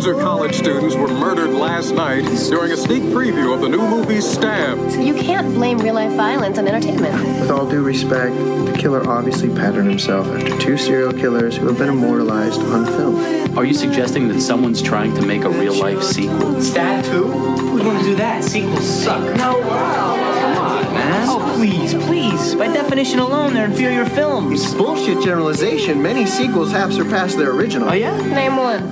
Loser college students were murdered last night during a sneak preview of the new movie Stab. You can't blame real-life violence on entertainment. With all due respect, the killer obviously patterned himself after two serial killers who have been immortalized on film. Are you suggesting that someone's trying to make a real-life sequel? Stab 2? Who's going to do that? Sequels suck. No, come on, man. Oh, please. By definition alone, they're inferior films. It's bullshit generalization. Many sequels have surpassed their original. Oh, yeah? Name one.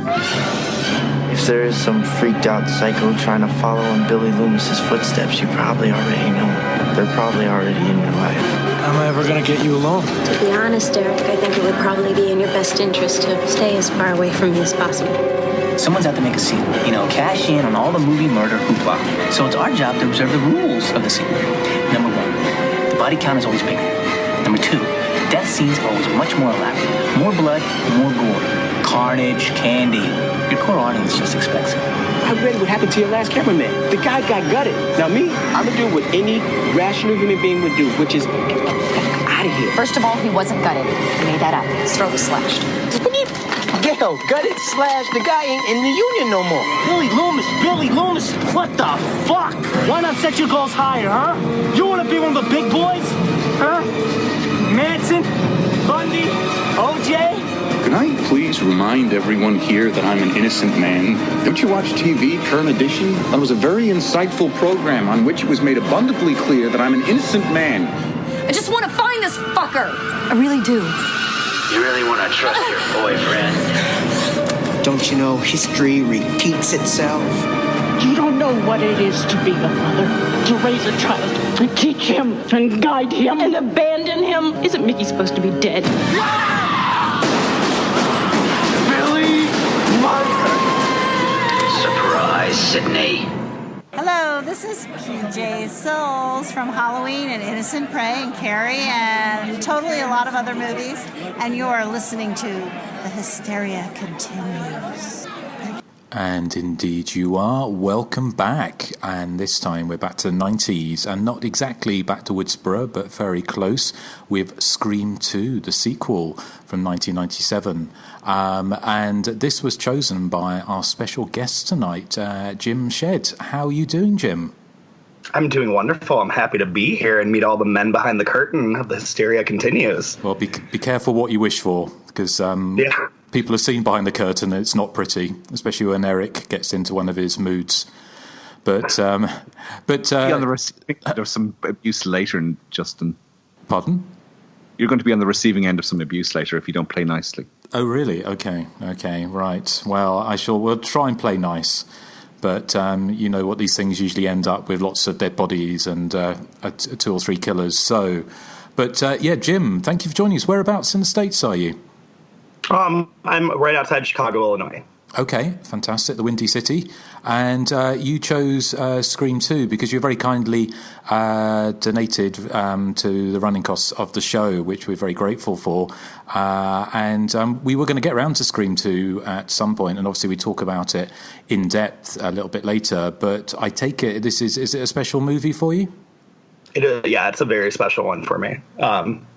If there is some freaked out psycho trying to follow in Billy Loomis's footsteps, you probably already know. They're probably already in your life. Am I ever gonna get you alone? To be honest, Erik, I think it would probably be in your best interest to stay as far away from me as possible. Someone's out to make a sequel. Cash in on all the movie murder hoopla. So it's our job to observe the rules of the sequel. Number 1, the body count is always bigger. Number 2, death scenes are always much more elaborate. More blood, more gore. Carnage, candy. Your core audience just expects it. I read what happened to your last cameraman. The guy got gutted. Now me, I'm gonna do what any rational human being would do, which is get the fuck out of here. First of all, he wasn't gutted. He made that up. His throat was slashed. Gail, gutted, slashed. The guy ain't in the union no more. Billy Loomis, what the fuck? Why not set your goals higher, huh? You want to be one of the big boys? Huh? Manson? Bundy? OJ? Can I please remind everyone here that I'm an innocent man? Don't you watch TV, Current Edition? That was a very insightful program on which it was made abundantly clear that I'm an innocent man. I just want to find this fucker. I really do. You really want to trust your boyfriend? Don't you know history repeats itself? You don't know what it is to be a mother, to raise a child, and teach him, and guide him, and abandon him. Isn't Mickey supposed to be dead? Billy Margaret! Surprise, Sydney. Hello, this is PJ Souls from Halloween and Innocent Prey and Carrie and totally a lot of other movies. And you are listening to The Hysteria Continues. And indeed you are. Welcome back. And this time we're back to the 90s and not exactly back to Woodsboro, but very close with Scream 2, the sequel from 1997. And this was chosen by our special guest tonight, Jim Shedd. How are you doing, Jim? I'm doing wonderful. I'm happy to be here and meet all the men behind the curtain of The Hysteria Continues. Well, be careful what you wish for, because people are seen behind the curtain and it's not pretty, especially when Erik gets into one of his moods. But on the receiving end of some abuse later, Justin. Pardon? You're going to be on the receiving end of some abuse later if you don't play nicely. Oh, really? Okay, right. Well, we'll try and play nice. But you know what these things usually end up with, lots of dead bodies and 2 or 3 killers. So, Jim, thank you for joining us. Whereabouts in the States are you? I'm right outside Chicago, Illinois. Okay, fantastic. The Windy City. And you chose Scream 2 because you very kindly donated to the running costs of the show, which we're very grateful for. And we were going to get around to Scream 2 at some point, and obviously we talk about it in depth a little bit later. But I take it is it a special movie for you? It is, yeah, it's a very special one for me.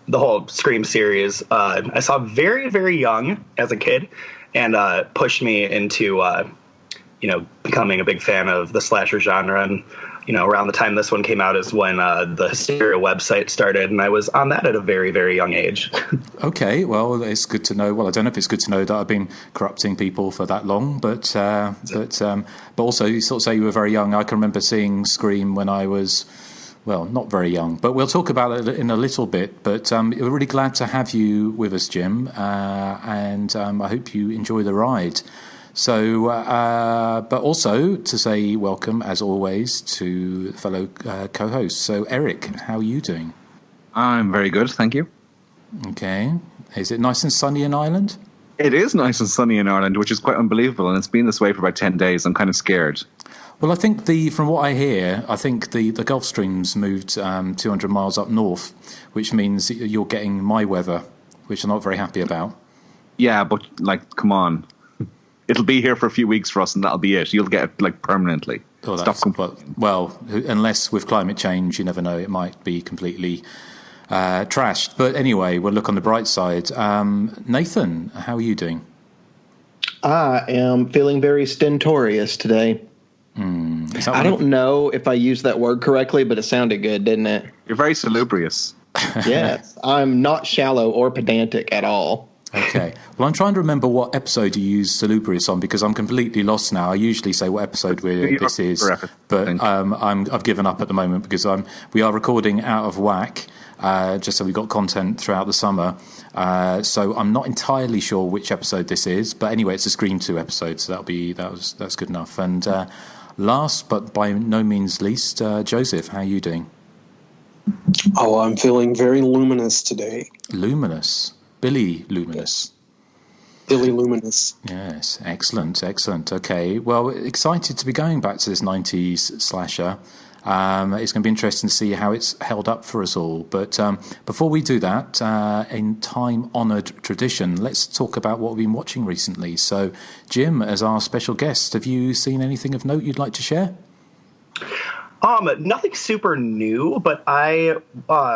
The whole Scream series, I saw very, very young as a kid, and pushed me into, becoming a big fan of the slasher genre. And, around the time this one came out is when the Hysteria website started, and I was on that at a very, very young age. Okay, well, it's good to know. Well, I don't know if it's good to know that I've been corrupting people for that long, but also you sort of say you were very young. I can remember seeing Scream when I was... Well, not very young, but we'll talk about it in a little bit. But we're really glad to have you with us, Jim, and I hope you enjoy the ride. So, but also to say welcome, as always, to fellow co-hosts. So, Erik, how are you doing? I'm very good, thank you. Okay. Is it nice and sunny in Ireland? It is nice and sunny in Ireland, which is quite unbelievable, and it's been this way for about 10 days. I'm kind of scared. Well, I think from what I hear, I think the Gulf Stream's moved 200 miles up north, which means you're getting my weather, which I'm not very happy about. Yeah, but, come on. It'll be here for a few weeks for us, and that'll be it. You'll get it, permanently. Well, unless with climate change, you never know, it might be completely trashed. But anyway, we'll look on the bright side. Nathan, how are you doing? I am feeling very stentorious today. I don't know if I used that word correctly, but it sounded good, didn't it? You're very salubrious. Yes, I'm not shallow or pedantic at all. Okay. Well, I'm trying to remember what episode you used salubrious on because I'm completely lost now. I usually say what episode this is, but I've given up at the moment because we are recording out of whack. Just so we've got content throughout the summer. So I'm not entirely sure which episode this is, but anyway, it's a Scream 2 episode, so that's good enough. And last but by no means least, Joseph, how are you doing? Oh, I'm feeling very luminous today. Luminous? Billy Luminous? Billy Luminous. Yes, excellent. Okay, well, excited to be going back to this 90s slasher. It's going to be interesting to see how it's held up for us all. But before we do that, in time-honoured tradition, let's talk about what we've been watching recently. So, Jim, as our special guest, have you seen anything of note you'd like to share? Nothing super new, but I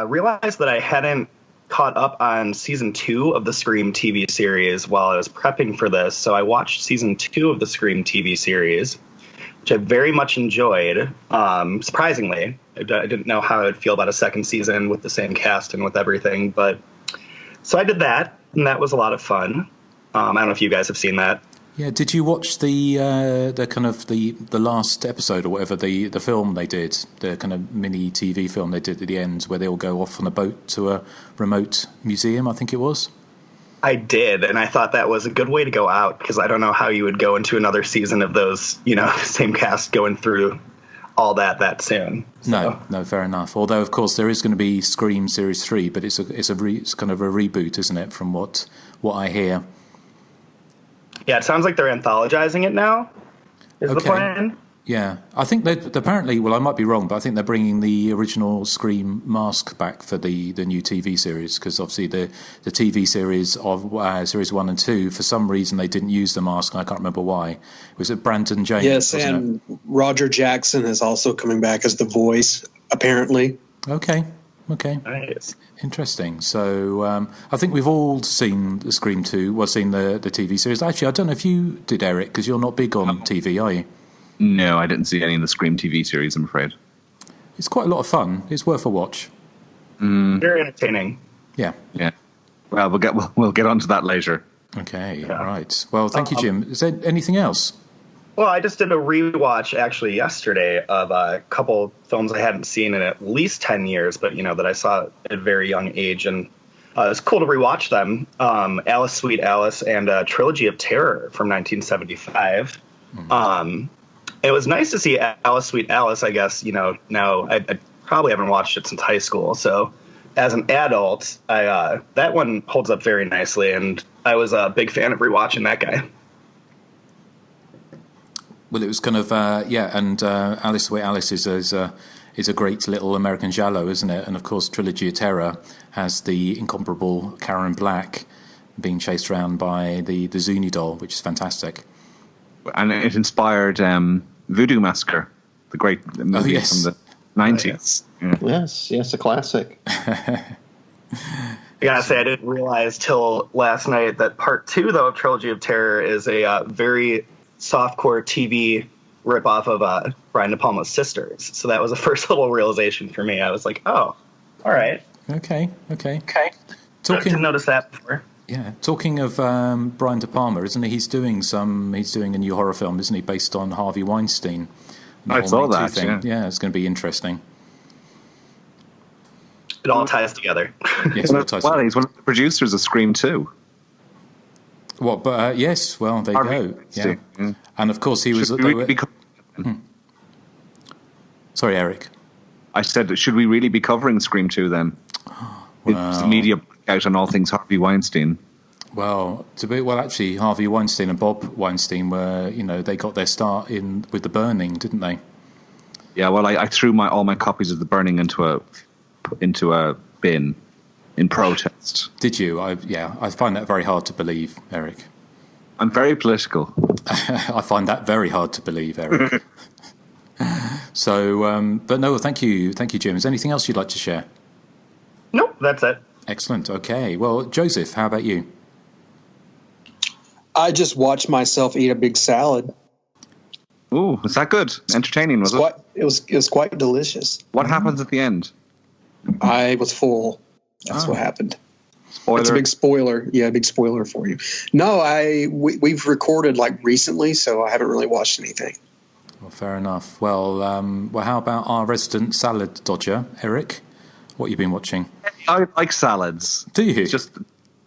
realized that I hadn't caught up on season 2 of the Scream TV series while I was prepping for this. So I watched season 2 of the Scream TV series, which I very much enjoyed. Surprisingly, I didn't know how I would feel about a second season with the same cast and with everything. But so I did that, and that was a lot of fun. I don't know if you guys have seen that. Yeah, did you watch the kind of the last episode or whatever, the film they did, the kind of mini TV film they did at the end where they all go off on a boat to a remote museum, I think it was? I did, and I thought that was a good way to go out because I don't know how you would go into another season of those, same cast going through all that soon. So. No, fair enough. Although, of course, there is going to be Scream Series 3, but it's kind of a reboot, isn't it, from what I hear? Yeah, it sounds like they're anthologizing it now, is the plan. Yeah, I think they apparently, well, I might be wrong, but I think they're bringing the original Scream mask back for the new TV series, because obviously the TV series of Series 1 and 2, for some reason they didn't use the mask, and I can't remember why. Was it Brandon James? Yes, and Roger Jackson is also coming back as the voice, apparently. Okay. Nice. Interesting. So I think we've all seen the Scream 2, seen the TV series. Actually, I don't know if you did, Eric, because you're not big on TV, are you? No, I didn't see any in the Scream TV series, I'm afraid. It's quite a lot of fun. It's worth a watch. Very entertaining. Yeah. Well, we'll get onto that later. Okay, all right. Well, thank you, Jim. Is there anything else? Well, I just did a rewatch actually yesterday of a couple films I hadn't seen in at least 10 years, but that I saw at a very young age, and it's cool to rewatch them. Alice, Sweet Alice, and Trilogy of Terror from 1975. It was nice to see Alice, Sweet Alice, I guess, now I probably haven't watched it since high school. So as an adult, that one holds up very nicely, and I was a big fan of rewatching that guy. Well, it was kind of, and Alice, Sweet Alice is a great little American giallo, isn't it? And of course, Trilogy of Terror has the incomparable Karen Black being chased around by the Zuni doll, which is fantastic. And it inspired Voodoo Massacre, the great movie from the 90s. Yes, a classic. I gotta say, I didn't realize till last night that part 2, though, of Trilogy of Terror is a very softcore TV ripoff of Brian De Palma's Sisters. So that was the first little realization for me. I was like, oh, all right. Okay. Didn't notice that before. Yeah, talking of Brian De Palma, isn't he? He's doing a new horror film, isn't he, based on Harvey Weinstein? I saw that, Yeah, it's going to be interesting. It all ties together. Yes, well, he's one of the producers of Scream 2. What? But yes. Well, there you go. Yeah. And of course, he was. Sorry, Eric. I said, should we really be covering Scream 2 then? It's the media out on all things Harvey Weinstein. Well, actually, Harvey Weinstein and Bob Weinstein were, they got their start with The Burning, didn't they? Yeah. Well, I threw all my copies of The Burning into a bin. In protest. Did you? I find that very hard to believe, Eric. I'm very political. I find that very hard to believe, Eric. So, but no, thank you, Jim. Is there anything else you'd like to share? Nope, that's it. Excellent. Okay. Well, Joseph, how about you? I just watched myself eat a big salad. Ooh, was that good? Entertaining, was it? It was quite delicious. What happens at the end? I was full. That's what happened. Spoiler. It's a big spoiler. Yeah, big spoiler for you. No, we've recorded like recently, so I haven't really watched anything. Well, fair enough. Well, how about our resident salad dodger, Erik? What have you been watching? I like salads. Do you? It's just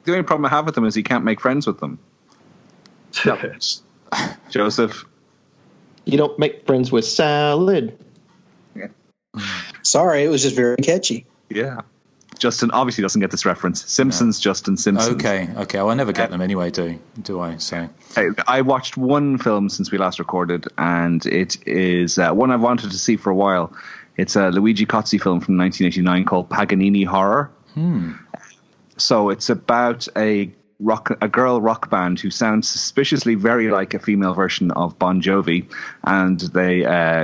the only problem I have with them is you can't make friends with them. Joseph, you don't make friends with salad. Yeah. Sorry, it was just very catchy. Yeah. Justin obviously doesn't get this reference. Simpsons, no. Justin Simpson. Okay. Well, I never get them anyway, do I? So I watched one film since we last recorded, and it is one I've wanted to see for a while. It's a Luigi Cozzi film from 1989 called Paganini Horror. So it's about a girl rock band who sounds suspiciously very like a female version of Bon Jovi, and they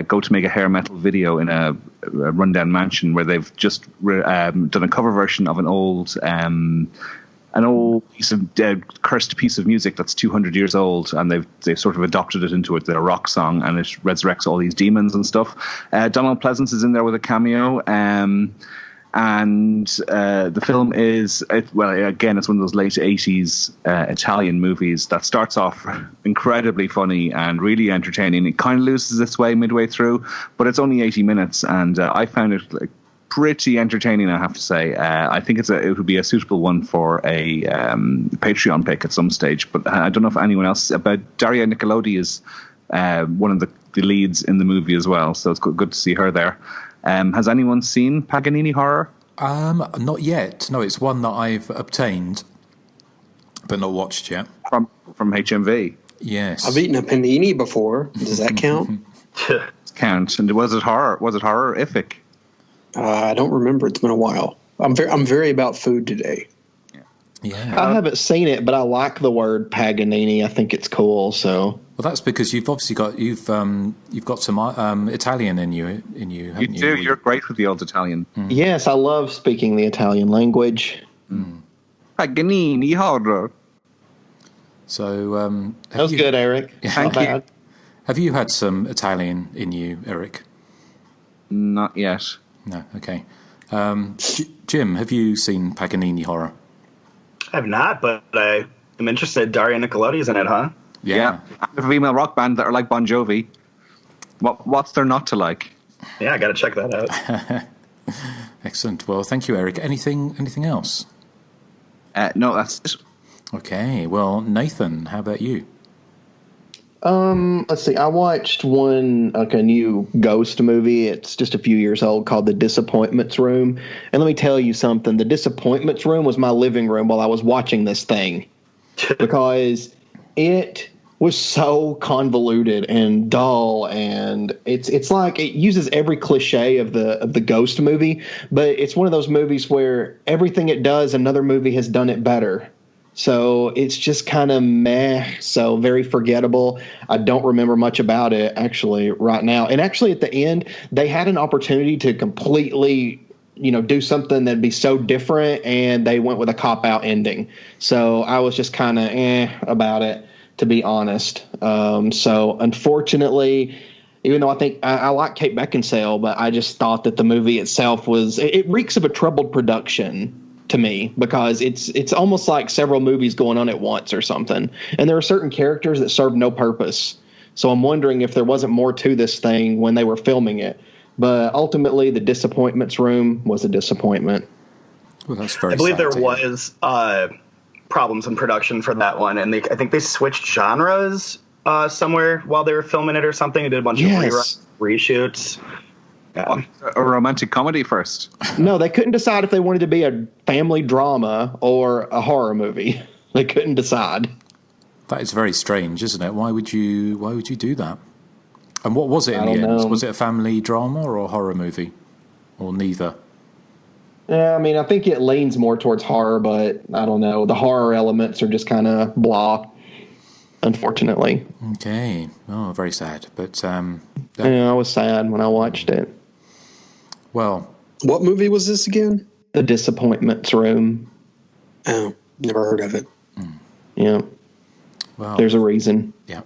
go to make a hair metal video in a rundown mansion where they've just done a cover version of an old piece of cursed piece of music that's 200 years old, and they've sort of adopted it into their rock song, and it resurrects all these demons and stuff. Donald Pleasance is in there with a cameo. And the film is, again, it's one of those late 80s Italian movies that starts off incredibly funny and really entertaining. It kind of loses its way midway through, but it's only 80 minutes, and I found it pretty entertaining, I have to say. I think it would be a suitable one for a Patreon pick at some stage, but I don't know if anyone else. But Daria Nicolodi is one of the leads in the movie as well, so it's good to see her there. Has anyone seen Paganini Horror? Not yet. No, it's one that I've obtained, but not watched yet. From HMV? Yes. I've eaten a panini before. Does that count? Count. And was it horror? Was it horrorific? I don't remember. It's been a while. I'm very about food today. Yeah. I haven't seen it, but I like the word Paganini. I think it's cool. So. Well, that's because you've obviously got you've got some Italian in you, haven't you? You do. You're great with the old Italian. Yes, I love speaking the Italian language. Paganini Horror. So that was good, Erik. Thank you. Have you had some Italian in you, Erik? Not yet. No. Okay. Jim, have you seen Paganini Horror? I have not, but I am interested. Daria Nicolodi's in it, huh? Yeah. A female rock band that are like Bon Jovi. What's there not to like? Yeah, I got to check that out. Excellent. Well, thank you, Erik. Anything else? No, that's it. Okay. Well, Nathan, how about you? Let's see. I watched a new ghost movie. It's just a few years old, called The Disappointments Room. And let me tell you something. The Disappointments Room was my living room while I was watching this thing, because it was so convoluted and dull, and it's like it uses every cliche of the ghost movie, but it's one of those movies where everything it does, another movie has done it better. So it's just kind of meh, so very forgettable. I don't remember much about it, actually, right now. And actually, at the end, they had an opportunity to completely, do something that'd be so different, and they went with a cop-out ending. So I was just kind of about it, to be honest. So unfortunately, even though I think I like Kate Beckinsale, but I just thought that the movie itself it reeks of a troubled production to me, because it's almost like several movies going on at once or something. And there are certain characters that serve no purpose. So I'm wondering if there wasn't more to this thing when they were filming it. But ultimately, The Disappointments Room was a disappointment. Well, that's very I believe sad there was problems in production for that one, and I think they switched genres somewhere while they were filming it or something. They did a bunch of reshoots. Yeah. A romantic comedy first. No, they couldn't decide if they wanted to be a family drama or a horror movie. They couldn't decide. That is very strange, isn't it? Why would you do that? And what was it in the end? Was it a family drama or a horror movie? Or neither? Yeah, I mean, I think it leans more towards horror, but I don't know. The horror elements are just kind of blah, unfortunately. Okay. Oh, very sad. But I was sad when I watched it. Well, what movie was this again? The Disappointments Room. Oh, never heard of it. Yeah. Well, there's a reason. Yeah.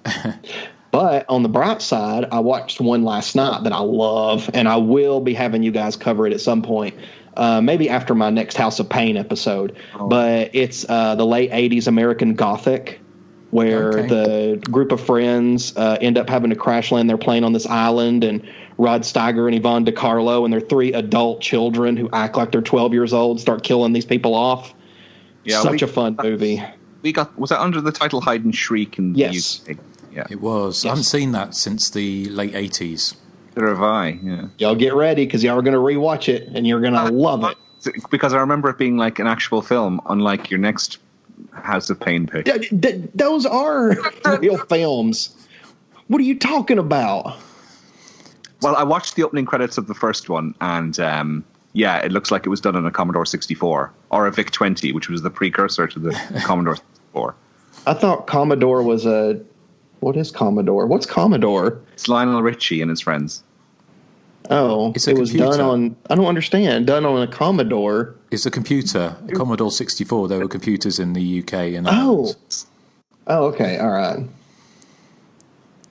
But on the bright side, I watched one last night that I love, and I will be having you guys cover it at some point, maybe after my next House of Pain episode. Oh. But it's the late 80s American Gothic, where the group of friends end up having to crash land their plane on this island, and Rod Steiger and Yvonne DiCarlo and their 3 adult children who act like they're 12 years old start killing these people off. Yeah, Such a fun movie. Was that under the title Hide and Shriek in the UK? Yeah, it was. I haven't seen that since the late 80s. Neither have I. Yeah. Y'all get ready because y'all are going to rewatch it and you're going to love it. Because I remember it being like an actual film, unlike your next House of Pain pick. Those are real films. What are you talking about? Well, I watched the opening credits of the first one, and it looks like it was done on a Commodore 64 or a VIC-20, which was the precursor to the Commodore 64. I thought Commodore was a... What is Commodore? What's Commodore? It's Lionel Richie and his friends. Oh, it was done on... I don't understand. Done on a Commodore. It's a computer. A Commodore 64. There were computers in the UK. And Oh, okay. All right.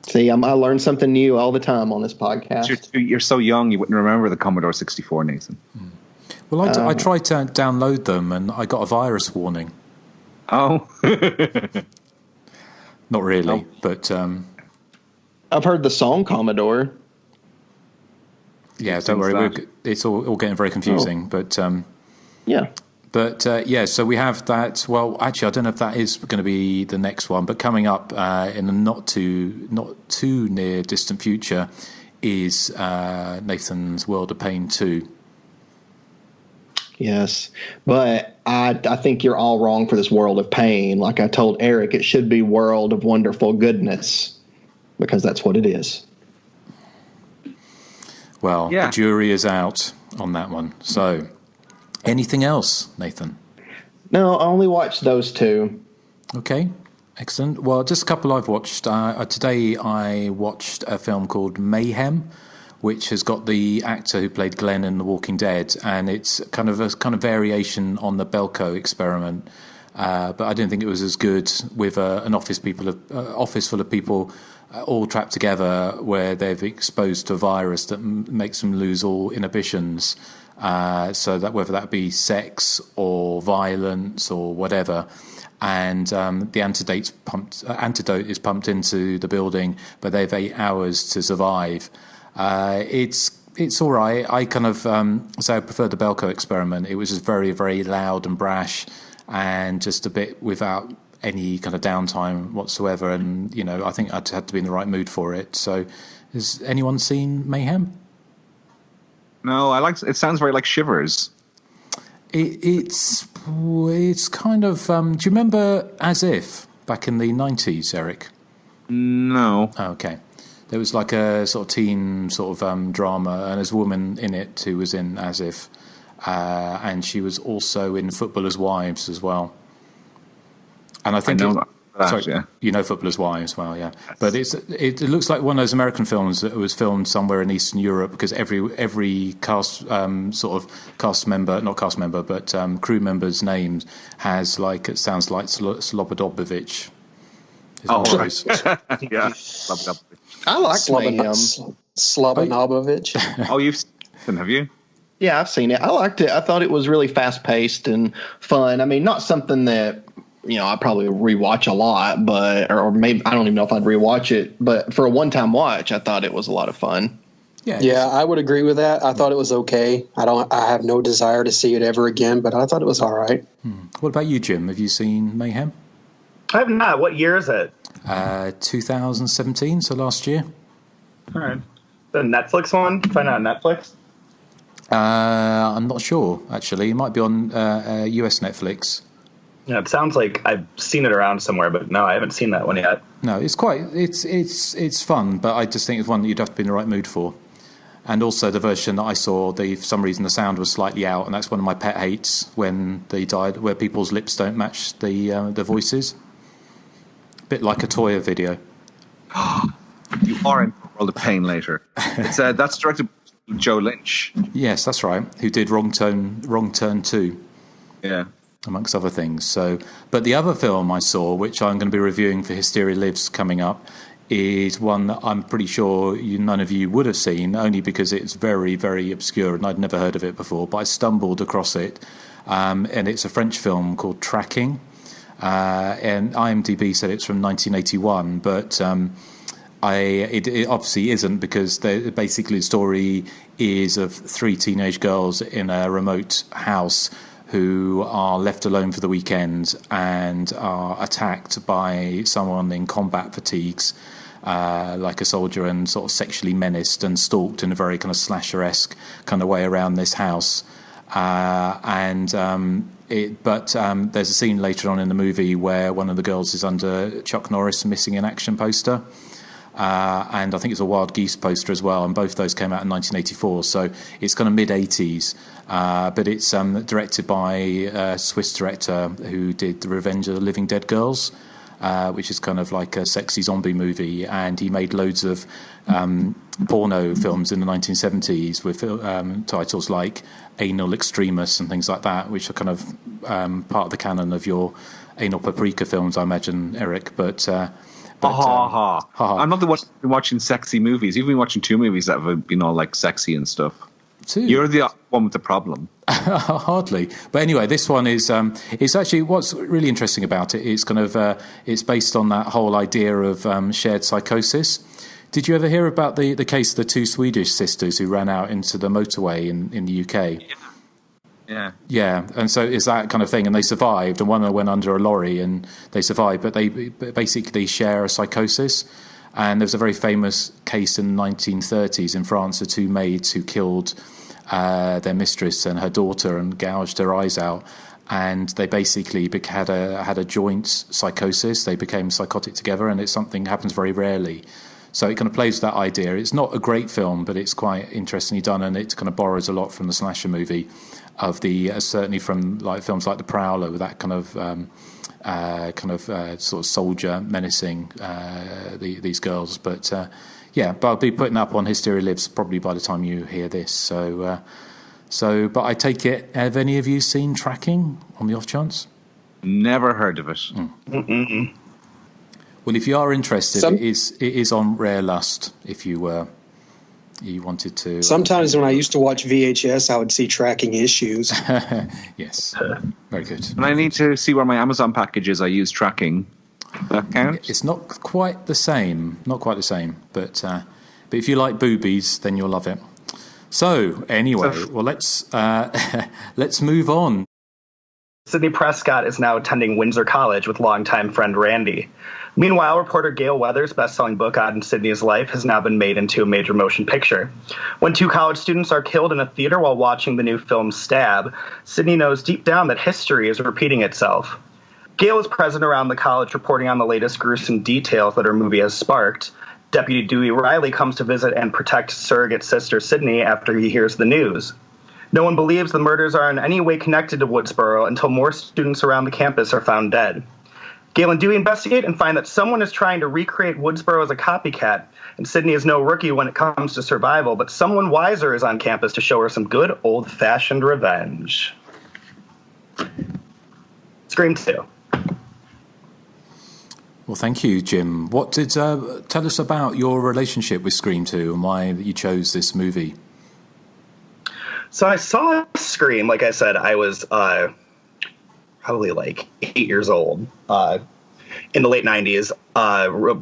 See, I learn something new all the time on this podcast. You're so young, you wouldn't remember the Commodore 64, Nathan. Well, I tried to download them, and I got a virus warning. Oh. Not really, but... I've heard the song Commodore. Yeah, don't worry. It's all getting very confusing, but... yeah. But, so we have that. Well, actually, I don't know if that is going to be the next one, but coming up in the not too near distant future is Nathan's World of Pain 2. Yes, but I think you're all wrong for this World of Pain. Like I told Erik, it should be World of Wonderful Goodness, because that's what it is. Well, the jury is out on that one. So, anything else, Nathan? No, I only watched those 2. Okay, excellent. Well, just a couple I've watched. Today I watched a film called Mayhem, which has got the actor who played Glenn in The Walking Dead, and it's kind of a variation on the Belko experiment. But I didn't think it was as good with an office full of people all trapped together, where they're exposed to a virus that makes them lose all inhibitions. So that whether that be sex or violence or whatever. And the antidote is pumped into the building, but they have 8 hours to survive. It's all right. I kind of say I prefer the Belko experiment. It was just very, very loud and brash, and just a bit without any kind of downtime whatsoever. And I think I'd had to be in the right mood for it. So, has anyone seen Mayhem? No, it sounds very like Shivers. It's kind of. Do you remember As If back in the 90s, Erik? No. Oh, okay. There was like a sort of teen sort of drama, and there's a woman in it who was in As If, and she was also in Footballers' Wives as well. And I think you know Footballers' Wives well, yeah. But it looks like one of those American films that was filmed somewhere in Eastern Europe, because every cast crew member's name has it sounds like Slobodobovich. Oh, right. Yeah, Slobodobovich. I like Mayhem. Slobodobovich. Oh, you've seen it, have you? Yeah, I've seen it. I liked it. I thought it was really fast-paced and fun. I mean, not something that I probably rewatch a lot, or maybe I don't even know if I'd rewatch it. But for a one-time watch, I thought it was a lot of fun. Yeah, I would agree with that. I thought it was okay. I have no desire to see it ever again, but I thought it was all right. What about you, Jim? Have you seen Mayhem? I have not. What year is it? 2017, so last year. All right. The Netflix one? Find out on Netflix? I'm not sure, actually. It might be on US Netflix. Yeah, it sounds like I've seen it around somewhere, but no, I haven't seen that one yet. No, it's fun, but I just think it's one that you'd have to be in the right mood for. And also the version that I saw, for some reason the sound was slightly out, and that's one of my pet hates when they died, where people's lips don't match the voices. A bit like a Toya video. You are in World of Pain later. It's that's directed by Joe Lynch. Yes, that's right. Who did Wrong Turn 2. Yeah. amongst other things. So, but the other film I saw, which I'm going to be reviewing for Hysteria Lives coming up, is one that I'm pretty sure none of you would have seen, only because it's very, very obscure and I'd never heard of it before, but I stumbled across it. And it's a French film called Tracking. And IMDb said it's from 1981, but it obviously isn't, because basically the story is of three teenage girls in a remote house who are left alone for the weekend and are attacked by someone in combat fatigues, like a soldier, and sort of sexually menaced and stalked in a very kind of slasher-esque kind of way around this house. But there's a scene later on in the movie where one of the girls is under Chuck Norris Missing in Action poster. And I think it's a Wild Geese poster as well, and both those came out in 1984, so it's kind of mid-80s, but it's directed by a Swiss director who did The Revenge of the Living Dead Girls, which is kind of like a sexy zombie movie, and he made loads of porno films in the 1970s with titles like Anal Extremis and things like that, which are kind of part of the canon of your anal paprika films, I imagine, Erik, but... I'm not the one watching sexy movies. You've been watching two movies that have been all like sexy and stuff. Two. You're the one with the problem. Hardly. But anyway, this one is. It's actually, what's really interesting about it is kind of it's based on that whole idea of shared psychosis. Did you ever hear about the case of the two Swedish sisters who ran out into the motorway in the UK? Yeah, and so it's that kind of thing, and they survived, and one of them went under a lorry, and they survived, but they basically share a psychosis. And there was a very famous case in the 1930s in France of two maids who killed their mistress and her daughter and gouged her eyes out, and they basically had a joint psychosis. They became psychotic together, and it's something that happens very rarely. So it kind of plays with that idea. It's not a great film, but it's quite interestingly done, and it kind of borrows a lot from the slasher movie, of the certainly from like films like The Prowler, with that kind of sort of soldier menacing these girls. But but I'll be putting up on Hysteria Lives probably by the time you hear this. So but I take it, have any of you seen Tracking on the off chance? Never heard of it. Mm-mm. Well, if you are interested, it is on Rare Lust. If you wanted to. Sometimes when I used to watch VHS, I would see Tracking issues. Yes, very good. And I need to see where my Amazon package is. I use Tracking. That count? It's not quite the same. But if you like boobies, then you'll love it. So anyway, well, let's move on. Sidney Prescott is now attending Windsor College with longtime friend Randy. Meanwhile, reporter Gail Weathers' best-selling book on Sidney's life has now been made into a major motion picture. When two college students are killed in a theater while watching the new film Stab, Sidney knows deep down that history is repeating itself. Gail is present around the college reporting on the latest gruesome details that her movie has sparked. Deputy Dewey Riley comes to visit and protect surrogate sister Sidney after he hears the news. No one believes the murders are in any way connected to Woodsboro until more students around the campus are found dead. Gail and Dewey investigate and find that someone is trying to recreate Woodsboro as a copycat, and Sidney is no rookie when it comes to survival, but someone wiser is on campus to show her some good old-fashioned revenge. Scream 2. Well, thank you, Jim. What did tell us about your relationship with Scream 2 and why you chose this movie? So I saw Scream, like I said, I was probably like 8 years old in the late 90s,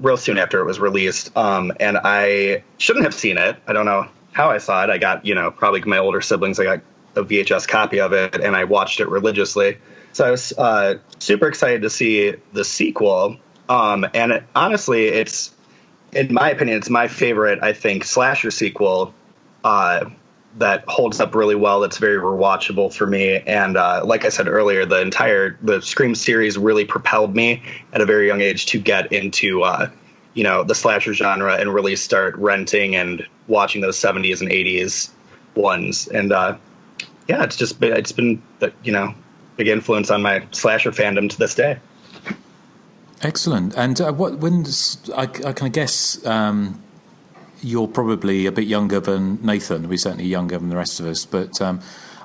real soon after it was released. And I shouldn't have seen it. I don't know how I saw it. I got, probably my older siblings, I got a VHS copy of it, and I watched it religiously. So I was super excited to see the sequel. And honestly, it's, in my opinion, it's my favorite, I think, slasher sequel that holds up really well. That's very rewatchable for me. And like I said earlier, the Scream series really propelled me at a very young age to get into, the slasher genre and really start renting and watching those 70s and 80s ones. And it's been big influence on my slasher fandom to this day. Excellent. And I can guess you're probably a bit younger than Nathan. We're certainly younger than the rest of us. But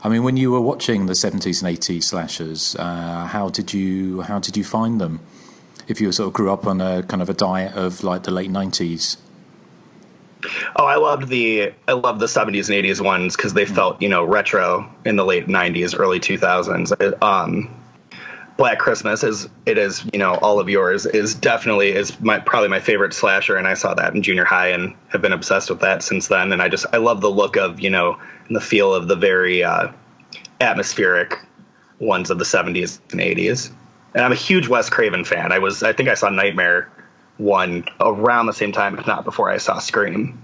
I mean, when you were watching the 70s and 80s slashers, how did you find them? If you sort of grew up on a kind of a diet of like the late 90s. Oh, I loved the 70s and 80s ones because they felt, retro in the late 90s, early 2000s. Black Christmas is all of yours is definitely probably my favorite slasher, and I saw that in junior high and have been obsessed with that since then. And I love the look of and the feel of the very atmospheric ones of the 70s and 80s. And I'm a huge Wes Craven fan. I think I saw Nightmare 1 around the same time, if not before I saw Scream.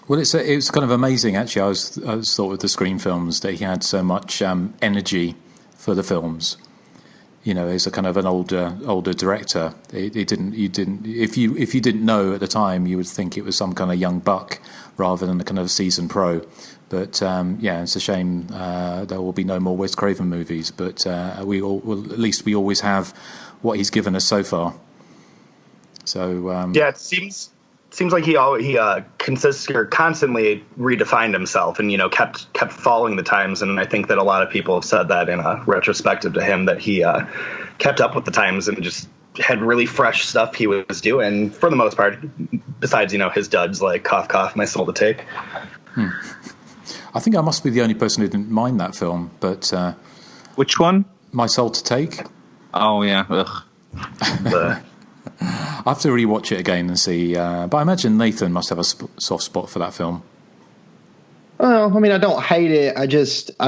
Well, it's kind of amazing actually. I was thought with the Scream films that he had so much energy for the films. As a kind of an older director, if you didn't know at the time, you would think it was some kind of young buck rather than a kind of seasoned pro. But it's a shame there will be no more Wes Craven movies. But at least we always have what he's given us so far. So it seems like he constantly redefined himself and kept following the times. And I think that a lot of people have said that in a retrospective to him, that he kept up with the times and just had really fresh stuff he was doing for the most part. Besides his duds like Cough Cough, My Soul to Take. I think I must be the only person who didn't mind that film, but which one? My Soul to Take. Oh yeah. Ugh. I have to rewatch it again and see. But I imagine Nathan must have a soft spot for that film. Well, I mean, I don't hate it. I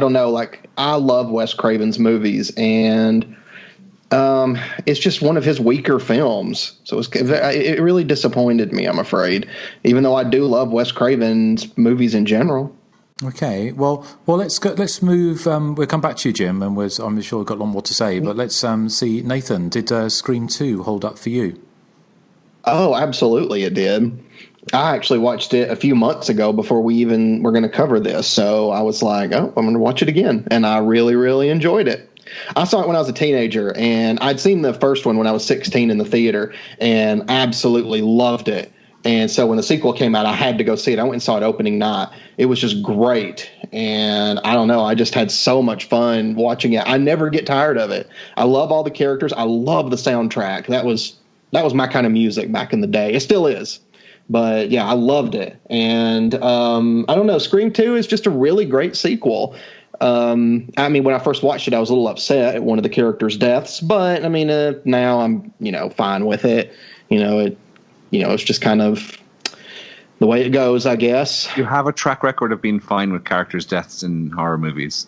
don't know. Like, I love Wes Craven's movies, and it's just one of his weaker films. So it really disappointed me, I'm afraid, even though I do love Wes Craven's movies in general. Okay, well, let's move. We'll come back to you, Jim, and I'm sure we've got a lot more to say. But let's see, Nathan. Did Scream 2 hold up for you? Oh, absolutely, it did. I actually watched it a few months ago before we even were going to cover this. So I was like, oh, I'm going to watch it again, and I really, really enjoyed it. I saw it when I was a teenager, and I'd seen the first one when I was 16 in the theater, and absolutely loved it. And so when the sequel came out, I had to go see it. I went and saw it opening night. It was just great. And I don't know, I just had so much fun watching it. I never get tired of it. I love all the characters. I love the soundtrack. That was my kind of music back in the day. It still is. But yeah, I loved it. And I don't know, Scream 2 is just a really great sequel. I mean, when I first watched it, I was a little upset at one of the characters' deaths. But I mean, now I'm, fine with it. It's just kind of the way it goes, I guess. You have a track record of being fine with characters' deaths in horror movies.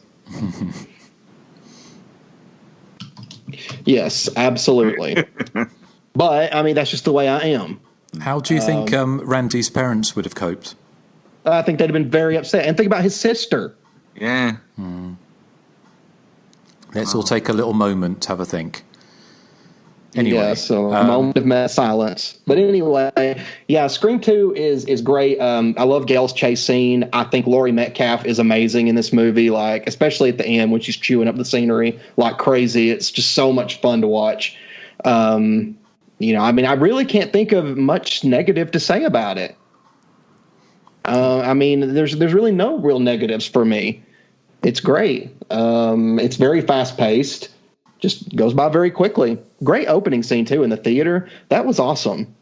Yes, absolutely. But, I mean, that's just the way I am. How do you think Randy's parents would have coped? I think they'd have been very upset. And think about his sister. Yeah. Let's all take a little moment to have a think. Anyway, yeah, so a moment of silence. But anyway, yeah, Scream 2 is great. I love Gail's chase scene. I think Laurie Metcalf is amazing in this movie, like especially at the end when she's chewing up the scenery like crazy. It's just so much fun to watch. I mean, I really can't think of much negative to say about it. I mean, there's really no real negatives for me. It's great. It's very fast paced. Just goes by very quickly. Great opening scene too in the theater. That was awesome.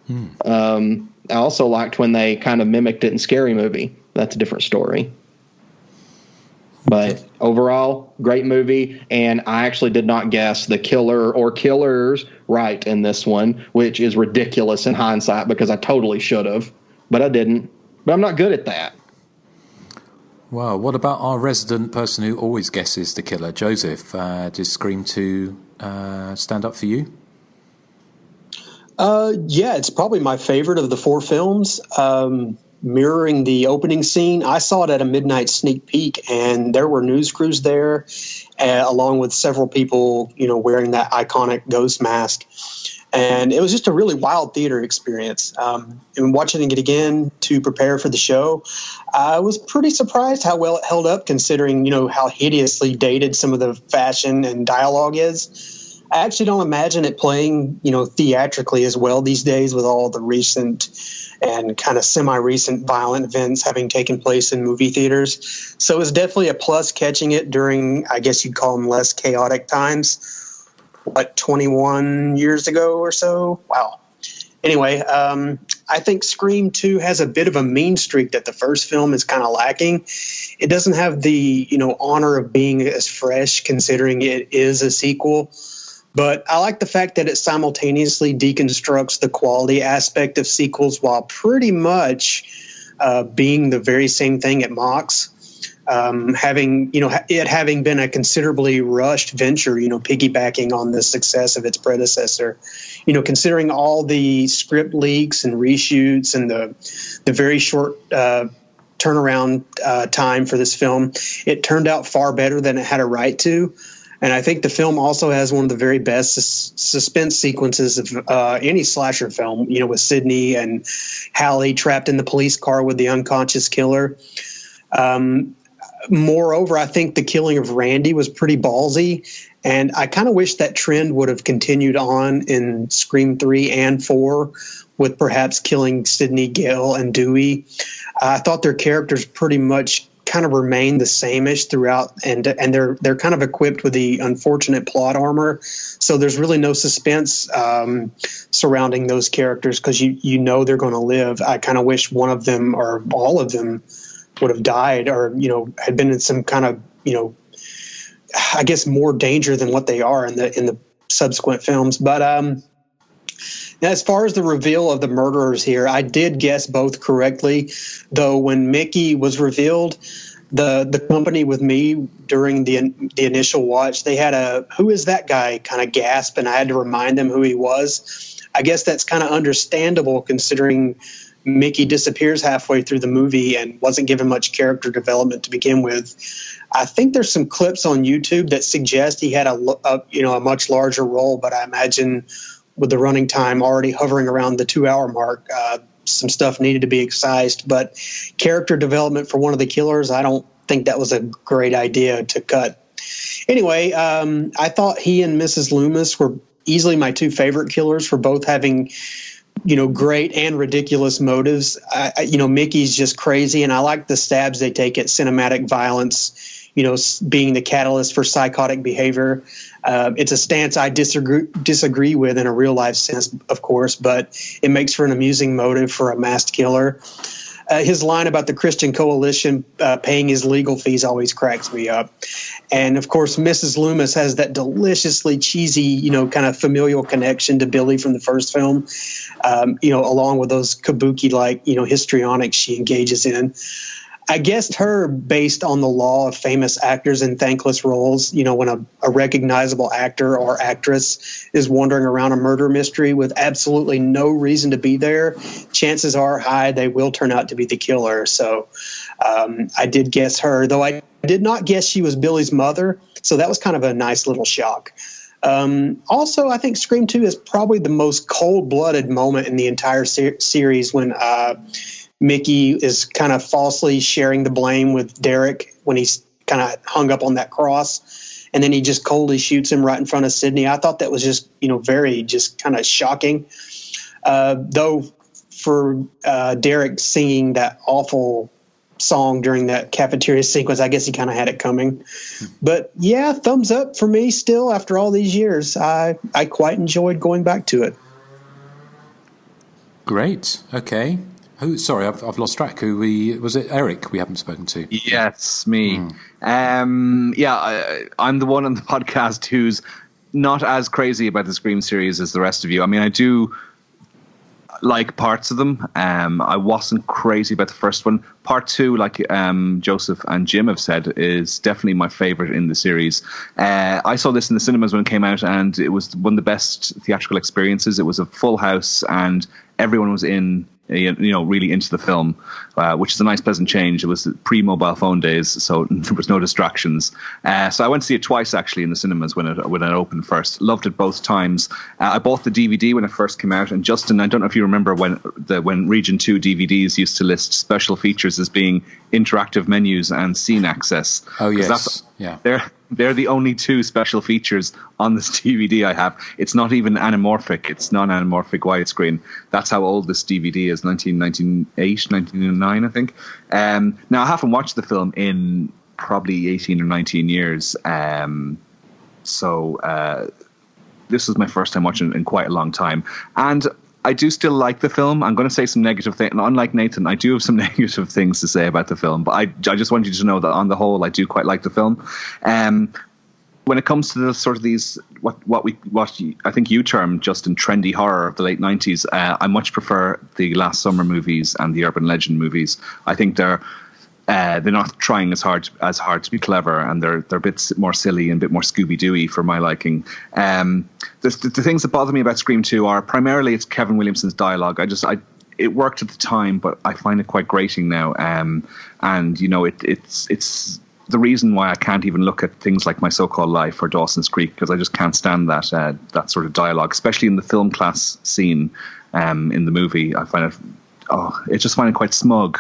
I also liked when they kind of mimicked it in Scary Movie. That's a different story. But overall, great movie. And I actually did not guess the killer or killers right in this one, which is ridiculous in hindsight because I totally should have, but I didn't. But I'm not good at that. Well, what about our resident person who always guesses the killer, Joseph? Did Scream 2 stand up for you? Yeah, it's probably my favorite of the four films. Mirroring the opening scene, I saw it at a midnight sneak peek, and there were news crews there, along with several people, wearing that iconic ghost mask. And it was just a really wild theater experience. And watching it again to prepare for the show, I was pretty surprised how well it held up, considering, how hideously dated some of the fashion and dialogue is. I actually don't imagine it playing, theatrically as well these days with all the recent and kind of semi-recent violent events having taken place in movie theaters. So it's definitely a plus catching it during, I guess you'd call them less chaotic times. 21 years ago or so? Wow. Anyway, I think Scream 2 has a bit of a mean streak that the first film is kind of lacking. It doesn't have the, honor of being as fresh considering it is a sequel. But I like the fact that it simultaneously deconstructs the quality aspect of sequels while pretty much being the very same thing it mocks. Having been a considerably rushed venture, piggybacking on the success of its predecessor, considering all the script leaks and reshoots and the very short turnaround time for this film, it turned out far better than it had a right to. And I think the film also has one of the very best suspense sequences of any slasher film, with Sidney and Hallie trapped in the police car with the unconscious killer. Moreover, I think the killing of Randy was pretty ballsy, and I kind of wish that trend would have continued on in Scream 3 and 4 with perhaps killing Sidney, Gale, and Dewey. I thought their characters pretty much kind of remain the same-ish throughout, and they're kind of equipped with the unfortunate plot armor, so there's really no suspense surrounding those characters because you know they're going to live. I kind of wish one of them or all of them would have died or had been in some kind of I guess more danger than what they are in the subsequent films. But as far as the reveal of the murderers here, I did guess both correctly, though when Mickey was revealed, the company with me during the initial watch, they had a "who is that guy" kind of gasp, and I had to remind them who he was. I guess that's kind of understandable considering Mickey disappears halfway through the movie and wasn't given much character development to begin with. I think there's some clips on YouTube that suggest he had a much larger role, but I imagine with the running time already hovering around the 2-hour mark, some stuff needed to be excised. But character development for one of the killers, I don't think that was a great idea to cut. Anyway, I thought he and Mrs. Loomis were easily my two favorite killers for both having great and ridiculous motives. Mickey's just crazy, and I like the stabs they take at cinematic violence, being the catalyst for psychotic behavior. It's a stance I disagree with in a real life sense, of course, but it makes for an amusing motive for a masked killer. His line about the Christian Coalition paying his legal fees always cracks me up. And, of course, Mrs. Loomis has that deliciously cheesy, kind of familial connection to Billy from the first film, along with those kabuki-like, histrionics she engages in. I guessed her based on the law of famous actors in thankless roles. When a recognizable actor or actress is wandering around a murder mystery with absolutely no reason to be there, chances are high they will turn out to be the killer. So I did guess her, though I did not guess she was Billy's mother. So that was kind of a nice little shock. Also, I think Scream 2 is probably the most cold-blooded moment in the entire series when Mickey is kind of falsely sharing the blame with Derek when he's kind of hung up on that cross, and then he just coldly shoots him right in front of Sidney. I thought that was just, very just kind of shocking. Though for Derek singing that awful song during that cafeteria sequence, I guess he kind of had it coming. But yeah, thumbs up for me still after all these years. I quite enjoyed going back to it. Great. Okay. Sorry, I've lost track. Was it Erik we haven't spoken to? Yes, me. I'm the one on the podcast who's not as crazy about the Scream series as the rest of you. I mean, I do like parts of them. I wasn't crazy about the first one. Part 2, like Joseph and Jim have said, is definitely my favorite in the series. I saw this in the cinemas when it came out, and it was one of the best theatrical experiences. It was a full house, and everyone was really into the film, which is a nice pleasant change. It was pre-mobile phone days, so there was no distractions. So I went to see it twice actually in the cinemas when it opened first. Loved it both times. I bought the DVD when it first came out, and Justin, I don't know if you remember when Region 2 DVDs used to list special features as being interactive menus and scene access. Oh yes, They're the only two special features on this DVD I have. It's not even anamorphic. It's non-anamorphic widescreen. That's how old this DVD is, 1998, 1999, I think. Now, I haven't watched the film in probably 18 or 19 years. So this was my first time watching it in quite a long time. And I do still like the film. I'm going to say some negative things. And unlike Nathan, I do have some negative things to say about the film. But I just want you to know that on the whole, I do quite like the film. When it comes to the sort of these, what I think you termed, Justin, trendy horror of the late 90s, I much prefer the Last Summer movies and the Urban Legend movies. I think they're not trying as hard to be clever, and they're a bit more silly and a bit more Scooby-Dooey for my liking. The things that bother me about Scream 2 are primarily it's Kevin Williamson's dialogue. It worked at the time, but I find it quite grating now. And you know, it's the reason why I can't even look at things like My So-Called Life or Dawson's Creek, because I just can't stand that sort of dialogue, especially in the film class scene in the movie. I find it. I just find it quite smug.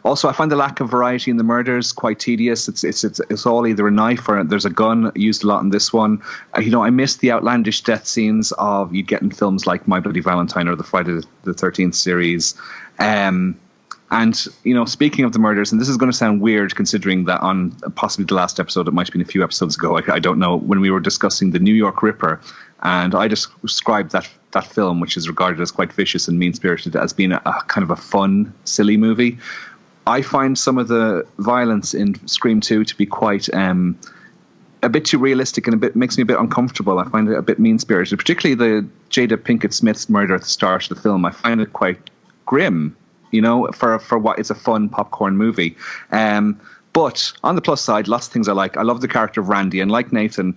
Also, I find the lack of variety in the murders quite tedious. It's all either a knife or there's a gun used a lot in this one. I miss the outlandish death scenes of you'd get in films like My Bloody Valentine or the Friday the 13th series. And, speaking of the murders, and this is going to sound weird considering that on possibly the last episode, it might have been a few episodes ago, I don't know, when we were discussing the New York Ripper, and I described that film, which is regarded as quite vicious and mean-spirited, as being a kind of a fun, silly movie. I find some of the violence in Scream 2 to be quite a bit too realistic and makes me a bit uncomfortable. I find it a bit mean-spirited, particularly the Jada Pinkett Smith's murder at the start of the film. I find it quite grim, for what is a fun popcorn movie. But on the plus side, lots of things I like. I love the character of Randy, and like Nathan,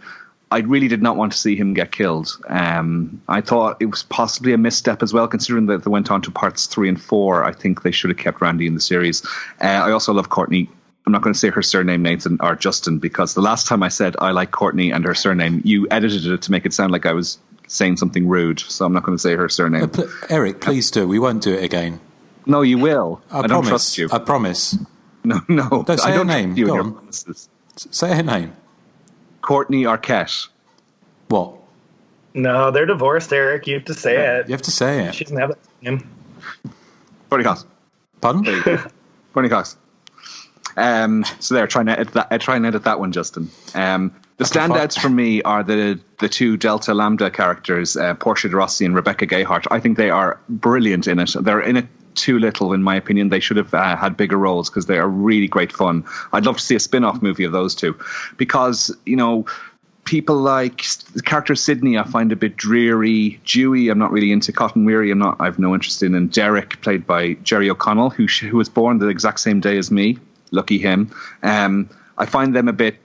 I really did not want to see him get killed. I thought it was possibly a misstep as well, considering that they went on to parts 3 and 4. I think they should have kept Randy in the series. I also love Courtney. I'm not going to say her surname, Nathan, or Justin, because the last time I said I like Courtney and her surname, you edited it to make it sound like I was saying something rude. So I'm not going to say her surname. Eric, please do. We won't do it again. No, you will. I don't trust you. I promise. No. Don't say I don't her name. trust you Go in on. your promises. Say her name. Courtney Arquette. What? No, they're divorced, Eric. You have to say it. You have to say it. She doesn't have that name. Courtney Cox. Pardon? Courtney Cox. So there, try and edit that one, Justin. The standouts for me are the two Delta Lambda characters, Portia de Rossi and Rebecca Gayheart. I think they are brilliant in it. They're in it too little, in my opinion. They should have had bigger roles because they are really great fun. I'd love to see a spin-off movie of those two, because people like the character Sydney I find a bit dreary. Dewey I'm not really into. Cotton Weary I've no interest in. And Derek, played by Jerry O'Connell, who was born the exact same day as me. Lucky him. I find them a bit,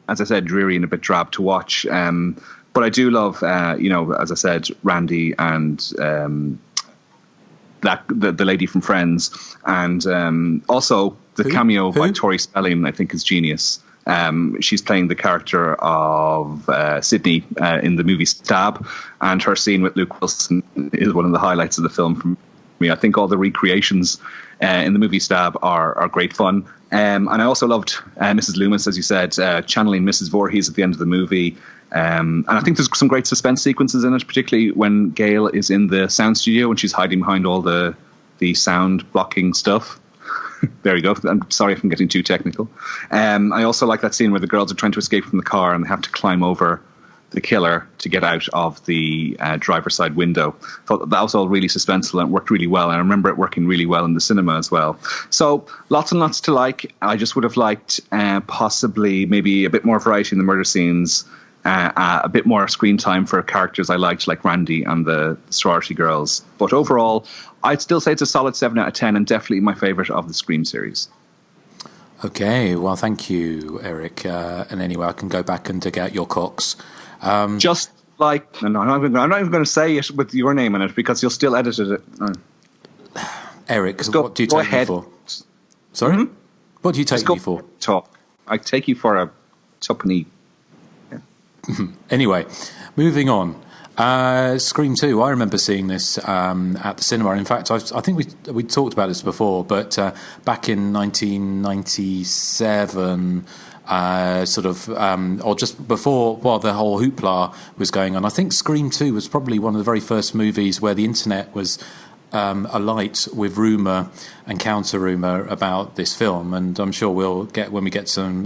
as I said, dreary and a bit drab to watch. But I do love, as I said, Randy and the lady from Friends, and also the cameo by Tori Spelling, I think, is genius. She's playing the character of Sydney in the movie Stab, and her scene with Luke Wilson is one of the highlights of the film for me. I think all the recreations in the movie Stab are great fun. And I also loved Mrs. Loomis, as you said, channeling Mrs. Voorhees at the end of the movie. And I think there's some great suspense sequences in it, particularly when Gail is in the sound studio and she's hiding behind all the sound blocking stuff. There you go. I'm sorry if I'm getting too technical. I also like that scene where the girls are trying to escape from the car and they have to climb over the killer to get out of the driver's side window. Thought that was all really suspenseful and it worked really well. And I remember it working really well in the cinema as well. So lots and lots to like. I just would have liked possibly maybe a bit more variety in the murder scenes, a bit more screen time for characters I liked, like Randy and the sorority girls. But overall, I'd still say it's a solid 7 out of 10 and definitely my favourite of the Scream series. Okay, well, thank you, Eric. And anyway, I can go back and dig out your cocks. Just like, I'm not even going to say it with your name in it because you'll still edit it. Eric, what do you take me for? Sorry? Mm-hmm. What do you take me for? Talk. I take you for a tuppenny. Yeah. Anyway, moving on. Scream 2, I remember seeing this at the cinema. In fact, I think we talked about this before, but back in 1997, or just before, while the whole hoopla was going on. I think Scream 2 was probably one of the very first movies where the internet was alight with rumour and counter-rumour about this film, and I'm sure we'll get, when we get some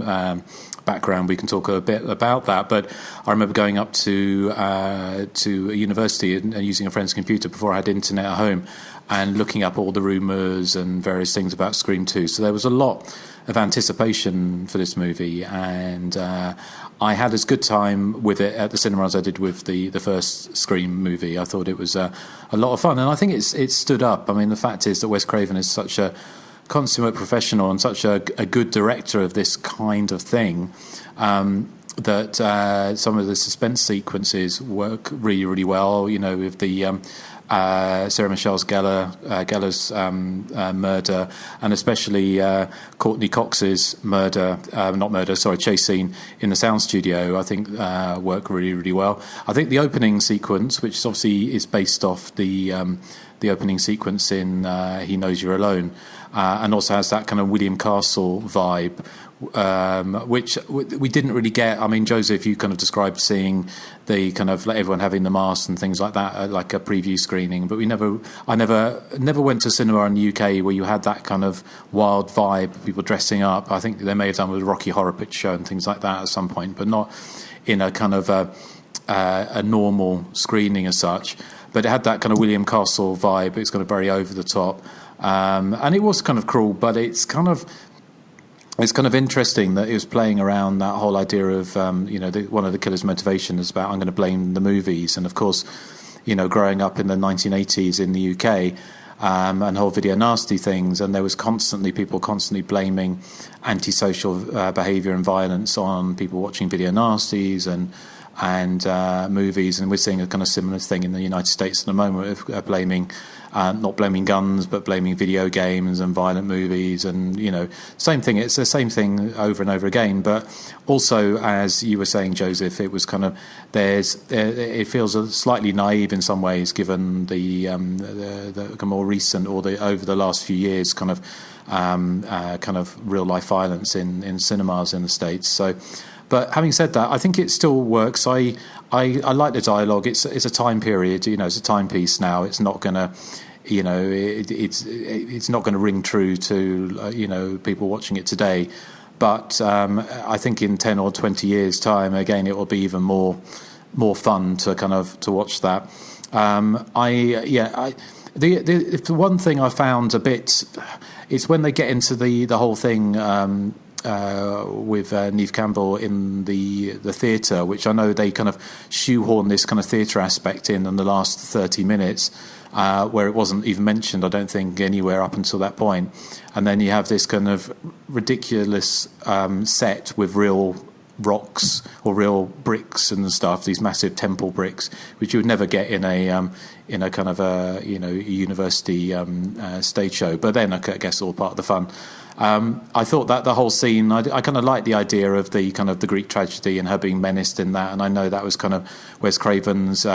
background, we can talk a bit about that. But I remember going up to a university and using a friend's computer before I had internet at home, and looking up all the rumours and various things about Scream 2. So there was a lot of anticipation for this movie, and I had as good time with it at the cinema as I did with the first Scream movie. I thought it was a lot of fun, and I think it stood up. I mean, the fact is that Wes Craven is such a consummate professional and such a good director of this kind of thing, that some of the suspense sequences work really, really well. You know, with the Sarah Michelle Gellar's murder, and especially Courtney Cox's chase scene in the sound studio, I think work really, really well. I think the opening sequence, which obviously is based off the opening sequence in He Knows You're Alone, and also has that kind of William Castle vibe, which we didn't really get. I mean, Joseph, you kind of described seeing the kind of like everyone having the masks and things like that, like a preview screening, but I never went to cinema in the UK where you had that kind of wild vibe, people dressing up. I think they may have done with Rocky Horror Picture Show and things like that at some point, but not in a kind of a normal screening as such. But it had that kind of William Castle vibe. It's kind of very over the top, and it was kind of cruel, but it's kind of interesting that it was playing around that whole idea of, one of the killer's motivation is about, I'm going to blame the movies. And of course, growing up in the 1980s in the UK, and whole video nasty things, and there was people constantly blaming antisocial behaviour and violence on people watching video nasties and movies, and we're seeing a kind of similar thing in the United States at the moment of blaming, not blaming guns, but blaming video games and violent movies, and same thing. It's the same thing over and over again. But also, as you were saying, Joseph, it was kind of it feels slightly naive in some ways, given the more recent or over the last few years kind of real life violence in cinemas in the States. So. But having said that, I think it still works. I like the dialogue. It's a time period. It's a timepiece now. It's not gonna, it's not going to ring true to people watching it today. But I think in 10 or 20 years' time, again, it will be even more fun to watch that. The one thing I found a bit, it's when they get into the whole thing. With Neve Campbell in the theatre, which I know they kind of shoehorn this kind of theatre aspect in the last 30 minutes, where it wasn't even mentioned, I don't think, anywhere up until that point. And then you have this kind of ridiculous set with real rocks or real bricks and stuff, these massive temple bricks, which you would never get in a kind of a university stage show. But then I guess all part of the fun. I thought that the whole scene, I kind of liked the idea of the kind of the Greek tragedy and her being menaced in that, and I know that was kind of Wes Craven's he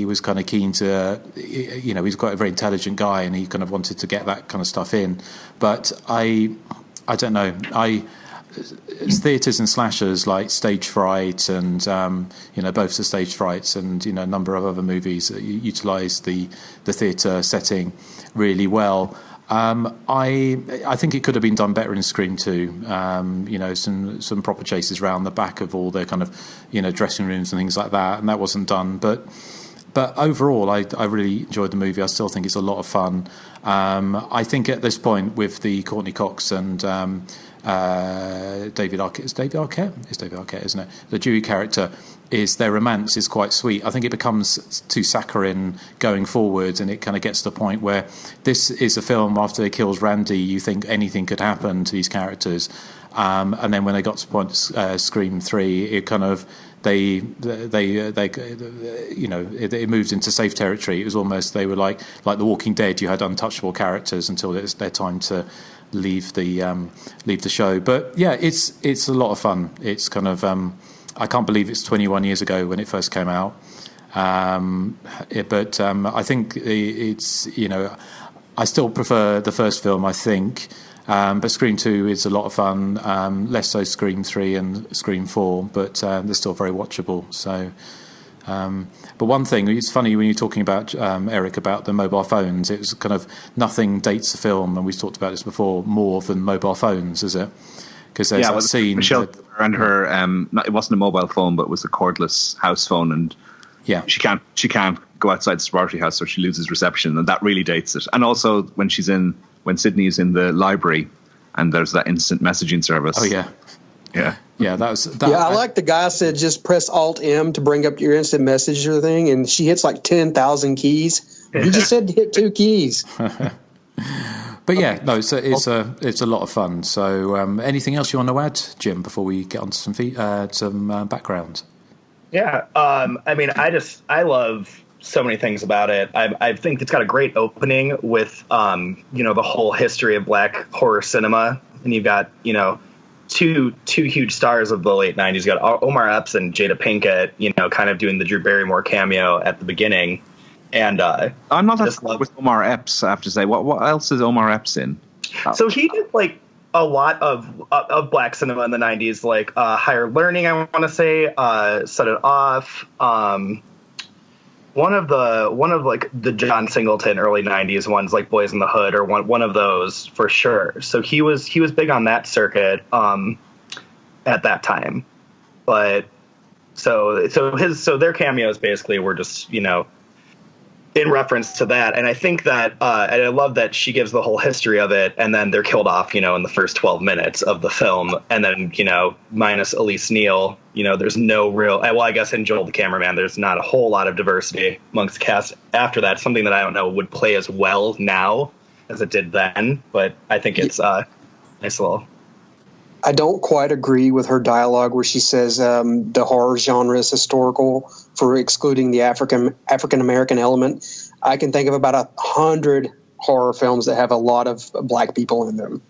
was kind of keen to, he's quite a very intelligent guy, and he kind of wanted to get that kind of stuff in. But I don't know, theatres and slashers like Stage Fright and both the Stage Frights and a number of other movies that utilise the theatre setting really well. I think it could have been done better in Scream 2. Some proper chases around the back of all the kind of dressing rooms and things like that, and that wasn't done. But overall, I really enjoyed the movie. I still think it's a lot of fun. I think at this point with the Courtney Cox and David Arquette. It's David Arquette, isn't it? The Dewey character, their romance is quite sweet. I think it becomes too saccharine going forward, and it kind of gets to the point where this is a film after he kills Randy, you think anything could happen to these characters, and then when they got to the point Scream 3, it kind of it moved into safe territory. It was almost, they were like The Walking Dead. You had untouchable characters until it's their time to leave the show. But yeah, it's a lot of fun. It's kind of I can't believe it's 21 years ago when it first came out. But I think it's I still prefer the first film, I think. But Scream 2 is a lot of fun, less so Scream 3 and Scream 4, but they're still very watchable. So, but one thing, it's funny when you're talking about, Erik, about the mobile phones, it was kind of nothing dates the film, and we've talked about this before, more than mobile phones, is it? Because there's that scene. Michelle and her, it wasn't a mobile phone, but it was a cordless house phone, and she can't go outside the sorority house, so she loses reception, and that really dates it. And also when Sydney is in the library, and there's that instant messaging service. Oh yeah. Yeah, I like the guy said just press Alt-M to bring up your instant messenger thing, and she hits like 10,000 keys. He just said to hit 2 keys. But yeah, no, it's a lot of fun. So anything else you want to add, Jim, before we get on to some background? Yeah, I mean, I love so many things about it. I think it's got a great opening with, the whole history of black horror cinema. And you've got, two huge stars of the late 90s. You got Omar Epps and Jada Pinkett, kind of doing the Drew Barrymore cameo at the beginning. And I'm not that with Omar Epps, I have to say. What else is Omar Epps in? So he did like a lot of black cinema in the 90s, like Higher Learning, I want to say, Set It Off, one of the John Singleton early 90s ones, like Boys in the Hood, or one of those for sure. So he was big on that circuit at that time. But so their cameos basically were just, in reference to that. And I think that, and I love that she gives the whole history of it, and then they're killed off, in the first 12 minutes of the film. And then, minus Elise Neal, there's no real, well, I guess in Joel the cameraman, there's not a whole lot of diversity amongst the cast after that. Something that I don't know would play as well now as it did then, but I think it's nice little. I don't quite agree with her dialogue where she says the horror genre is historical for excluding the African-American element. I can think of about 100 horror films that have a lot of black people in them.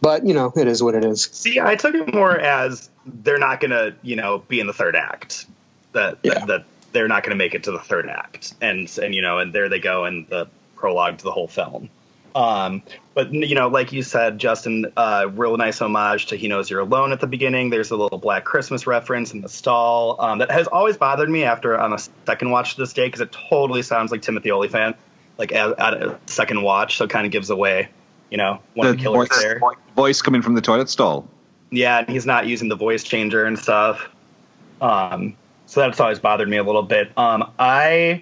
But, it is what it is. See, I took it more as they're not going to, be in the third act. That they're not going to make it to the third act. And there they go in the prologue to the whole film. But, like you said, Justin, real nice homage to He Knows You're Alone at the beginning. There's a little Black Christmas reference in the stall that has always bothered me on a second watch to this day, because it totally sounds like Timothy Olyphant, like at a second watch. So it kind of gives away, one of the killers there. Voice coming from the toilet stall. Yeah, and he's not using the voice changer and stuff. So that's always bothered me a little bit. I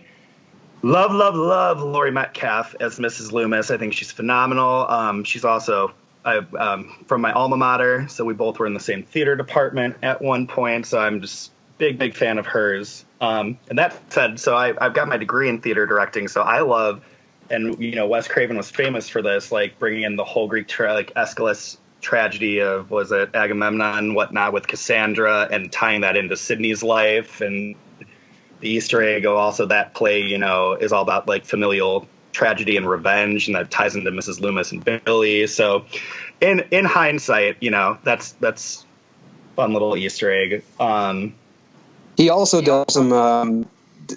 love Laurie Metcalf as Mrs. Loomis. I think she's phenomenal. She's also from my alma mater, so we both were in the same theater department at one point, so I'm just big fan of hers. And that said, so I've got my degree in theater directing, so I love, and Wes Craven was famous for this, like bringing in the whole Greek Aeschylus tragedy of, was it Agamemnon and whatnot, with Cassandra, and tying that into Sydney's life. And the Easter egg also, that play, is all about like familial tragedy and revenge, and that ties into Mrs. Loomis and Billy. So in hindsight, that's fun little Easter egg. He also does some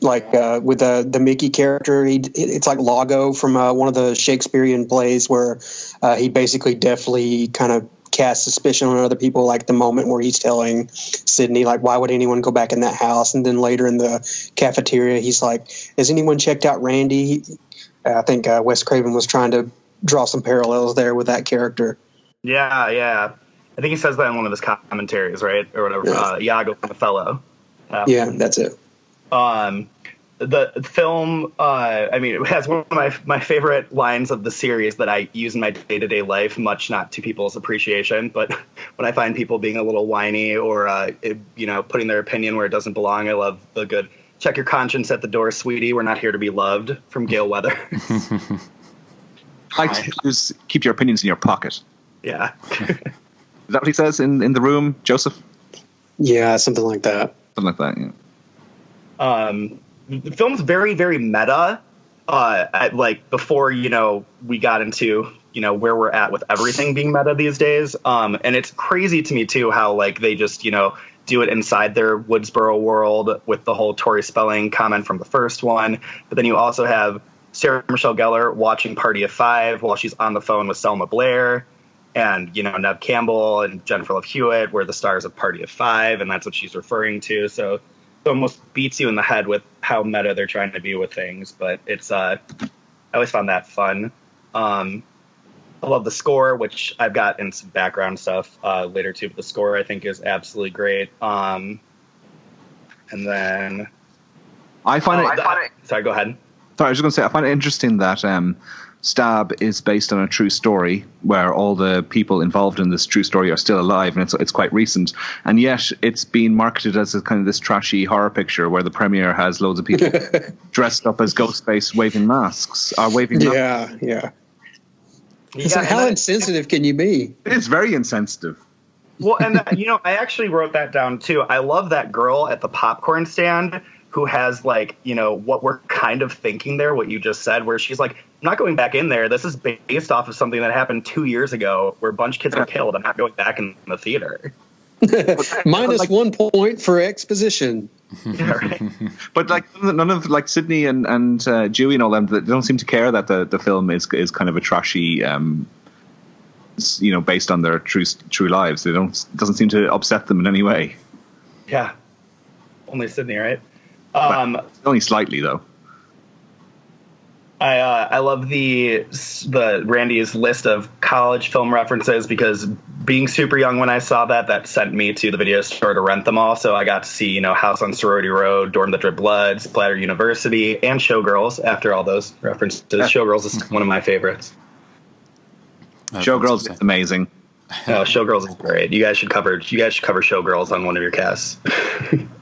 with the Mickey character. It's like Lago from one of the Shakespearean plays, where he basically definitely kind of cast suspicion on other people, like the moment where he's telling Sydney, like, why would anyone go back in that house? And then later in the cafeteria, he's like, has anyone checked out Randy? I think Wes Craven was trying to draw some parallels there with that character. Yeah. I think he says that in one of his commentaries, right? Or whatever, Iago from Othello. Yeah, that's it. The film, it has one of my favorite lines of the series that I use in my day-to-day life, much not to people's appreciation, but when I find people being a little whiny or, putting their opinion where it doesn't belong, I love the good, check your conscience at the door, sweetie, we're not here to be loved, from Gail Weathers. Just keep your opinions in your pocket. Yeah. Is that what he says in The Room, Joseph? Yeah, something like that. Something like that, yeah. The film's very, very meta. Before, we got into, where we're at with everything being meta these days. And it's crazy to me too, how they just, do it inside their Woodsboro world with the whole Tori Spelling comment from the first one. But then you also have Sarah Michelle Gellar watching Party of Five while she's on the phone with Selma Blair. and Neve Campbell and Jennifer Love Hewitt were the stars of Party of Five, and that's what she's referring to. So it almost beats you in the head with how meta they're trying to be with things, but it's I always found that fun. I love the score, which I've got in some background stuff later too, but the score I think is absolutely great. And then I find it. Sorry, go ahead. Sorry, I was just going to say I find it interesting that Stab is based on a true story where all the people involved in this true story are still alive, and it's quite recent, and yet it's being marketed as a kind of this trashy horror picture where the premiere has loads of people dressed up as Ghostface waving masks. Yeah. So how insensitive can you be? It's very insensitive. Well, and I actually wrote that down too. I love that girl at the popcorn stand who has what we're kind of thinking there, what you just said, where she's like, I'm not going back in there. This is based off of something that happened 2 years ago where a bunch of kids were killed. I'm not going back in the theater. Minus 1 point for exposition. Yeah, right. But none of Sydney and Dewey and all them, they don't seem to care that the film is kind of a trashy, based on their true lives. It doesn't seem to upset them in any way. Yeah, only Sydney, right? Only slightly though. I love the Randy's list of college film references, because being super young when I saw that sent me to the video store to rent them all. So I got to see House on Sorority Road, Dorm That Dripped Blood, Splatter University, and Showgirls. After all those references, Showgirls is one of my favorites. Showgirls is amazing. Oh, Showgirls is great. You guys should cover Showgirls on one of your casts.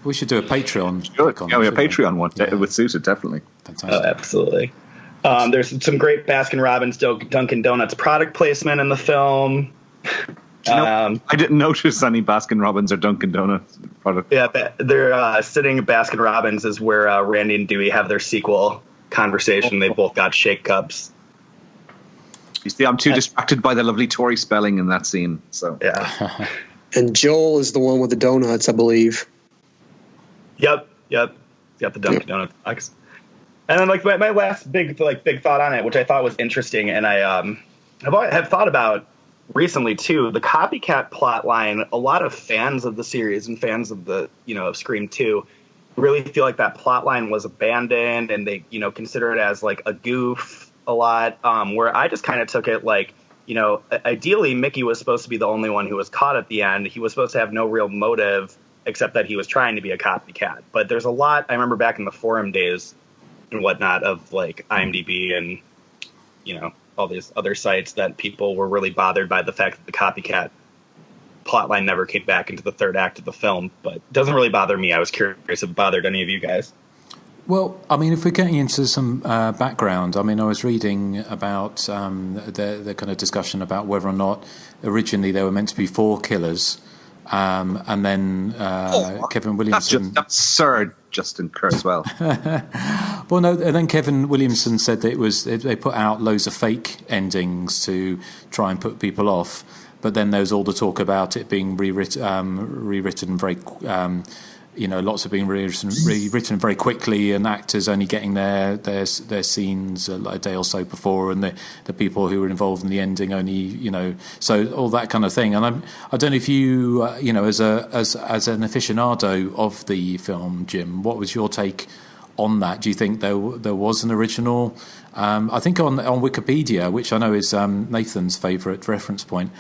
We should do a Patreon. A Patreon one. It would suit it, definitely. Fantastic. Oh, absolutely. There's some great Baskin-Robbins Dunkin' Donuts product placement in the film. I didn't notice any Baskin-Robbins or Dunkin' Donuts product. Yeah, they're sitting at Baskin-Robbins is where Randy and Dewey have their sequel conversation. They both got shake cups. You see, I'm too distracted by the lovely Tory spelling in that scene. So yeah. And Joel is the one with the donuts, I believe. Yep. Got the Dunkin' Donuts box. And then my last big thought on it, which I thought was interesting, and I have thought about recently too, the copycat plot line. A lot of fans of the series and fans of the of Scream 2 really feel like that plot line was abandoned, and they consider it as like a goof a lot. Where I just kind of took it like, ideally Mickey was supposed to be the only one who was caught at the end. He was supposed to have no real motive except that he was trying to be a copycat. But there's a lot I remember back in the forum days and whatnot of like IMDb and all these other sites that people were really bothered by the fact that the copycat plotline never came back into the third act of the film. But it doesn't really bother me. I was curious if it bothered any of you guys. Well, I mean, if we're getting into some background, I mean, I was reading about the kind of discussion about whether or not originally there were meant to be 4 killers, and then Kevin Williamson. That's absurd, Justin Kurzweil. Well, no, and then Kevin Williamson said that they put out loads of fake endings to try and put people off, but then there was all the talk about it being rewritten very. Lots of being rewritten very quickly, and actors only getting their scenes like a day or so before, and the people who were involved in the ending only, so all that kind of thing. And I don't know if you, as an aficionado of the film, Jim, what was your take on that? Do you think there was an original? I think on Wikipedia, which I know is Nathan's favourite reference point.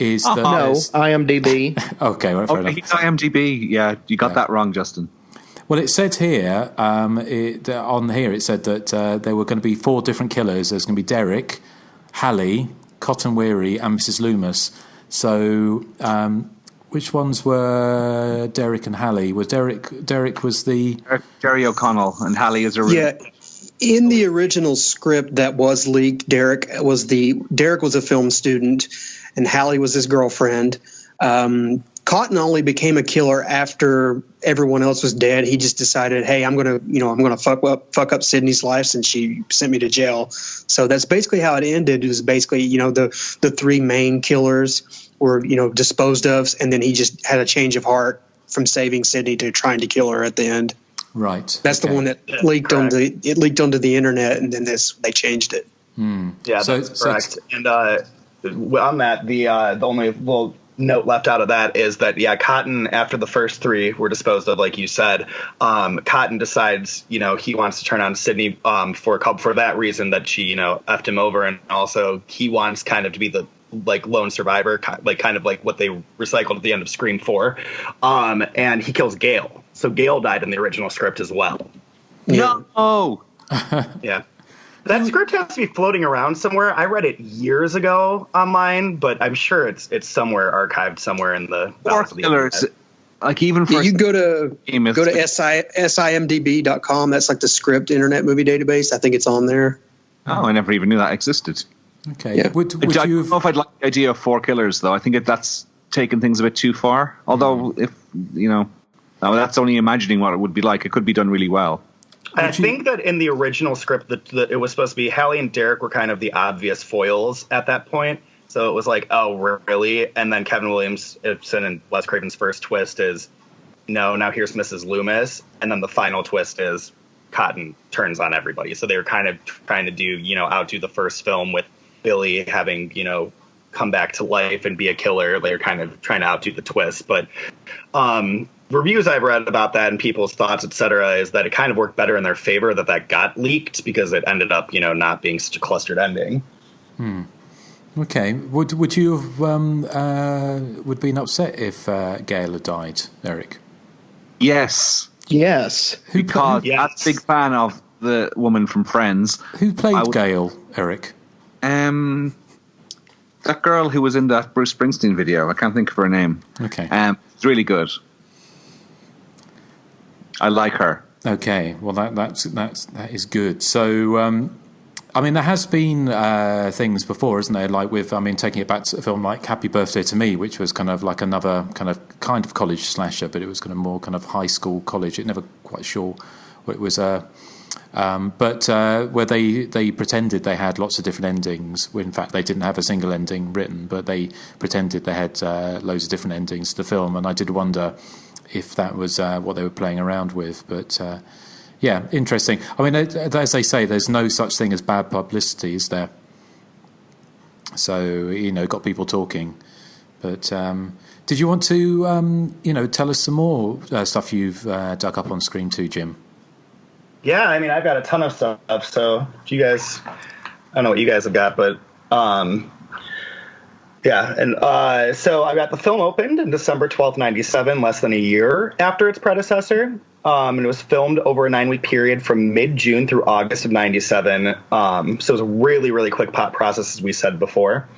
Is that no, IMDb. Okay, well, fair enough. It's IMDb. Yeah, you got that wrong, Justin. Well, it said here, it said that there were going to be 4 different killers. There's going to be Derek, Hallie, Cotton Weary, and Mrs. Loomis. So, which ones were Derek and Hallie? Was Derek was the Jerry O'Connell, and Hallie is a In the original script that was leaked, Derek was a film student, and Hallie was his girlfriend. Cotton only became a killer after everyone else was dead. He just decided, hey, I'm gonna fuck up Sydney's life since she sent me to jail. So that's basically how it ended. It was basically, the 3 main killers were, disposed of, and then he just had a change of heart from saving Sydney to trying to kill her at the end. Right. That's the one that leaked onto the internet, and then they changed it. Yeah, that's correct. And on that, the only little note left out of that is that, Cotton, after the first three were disposed of, like you said, Cotton decides, he wants to turn on Sydney for that reason, that she, effed him over. And also he wants kind of to be the lone survivor, kind of like what they recycled at the end of Scream 4. And he kills Gale. So Gale died in the original script as well. No. Yeah. That script has to be floating around somewhere. I read it years ago online, but I'm sure it's somewhere archived somewhere in the killers. Like even for you go to simdb.com. That's like the script Internet Movie Database. I think it's on there. Oh, I never even knew that existed. Okay. Yeah. Would I you don't know if I'd like the idea of 4 killers though. I think that's taken things a bit too far. Although if that's only imagining what it would be like. It could be done really well. I think that in the original script that it was supposed to be Hallie and Derek were kind of the obvious foils at that point. So it was like, oh, really? And then Kevin Williamson and Wes Craven's first twist is, no, now here's Mrs. Loomis. And then the final twist is Cotton turns on everybody. So they were kind of trying to do, outdo the first film with Billy having, come back to life and be a killer. They're kind of trying to outdo the twist. But reviews I've read about that and people's thoughts, etc., is that it kind of worked better in their favor that got leaked because it ended up, not being such a clustered ending. Okay. Would you have would been upset if Gale had died, Erik? Yes. Because I'm a big fan of the woman from Friends. Who played Gale, Erik? That girl who was in that Bruce Springsteen video. I can't think of her name. Okay. It's really good. I like her. Okay, well that is good. So, there has been things before, isn't there? Like with, taking it back to a film like Happy Birthday to Me, which was kind of like another kind of college slasher, but it was kind of more kind of high school college. It never quite sure what it was. But where they pretended they had lots of different endings. In fact, they didn't have a single ending written, but they pretended they had loads of different endings to the film. And I did wonder if that was what they were playing around with. But interesting. As they say, there's no such thing as bad publicity, is there? So, got people talking. But did you want to, tell us some more stuff you've dug up on Scream 2, Jim? Yeah, I've got a ton of stuff. So if you guys, I don't know what you guys have got, but so I got the film opened in December 12th, 1997, less than a year after its predecessor. And it was filmed over a 9-week period from mid-June through August of 1997. So it was a really, really quick process, as we said before.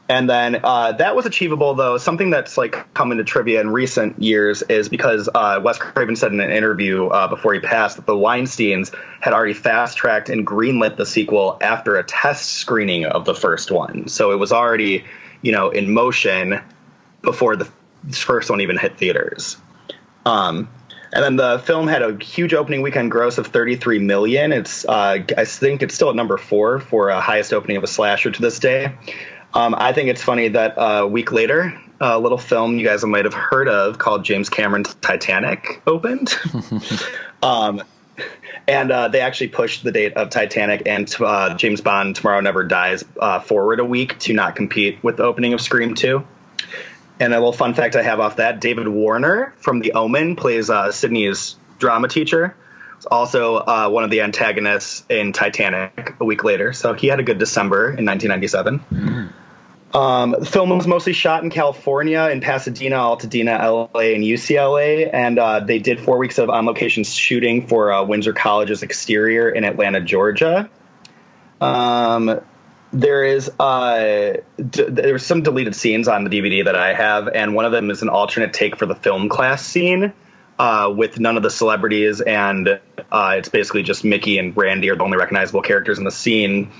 And then that was achievable, though. Something that's come into trivia in recent years is because Wes Craven said in an interview before he passed that the Weinsteins had already fast-tracked and greenlit the sequel after a test screening of the first one. So it was already, in motion before the first one even hit theaters. And then the film had a huge opening weekend gross of $33 million. It's I think it's still at number 4 for highest opening of a slasher to this day. I think it's funny that a week later, a little film you guys might have heard of called James Cameron's Titanic opened. And they actually pushed the date of Titanic and James Bond Tomorrow Never Dies forward a week to not compete with the opening of Scream 2. And a little fun fact I have off that, David Warner from The Omen plays Sydney's drama teacher. Was also one of the antagonists in Titanic a week later. So he had a good December in 1997. Mm. The film was mostly shot in California, in Pasadena, Altadena, LA, and UCLA. And they did 4 weeks of on-location shooting for Windsor College's exterior in Atlanta, Georgia. There's some deleted scenes on the DVD that I have, and one of them is an alternate take for the film class scene with none of the celebrities, and it's basically just Mickey and Randy are the only recognizable characters in the scene.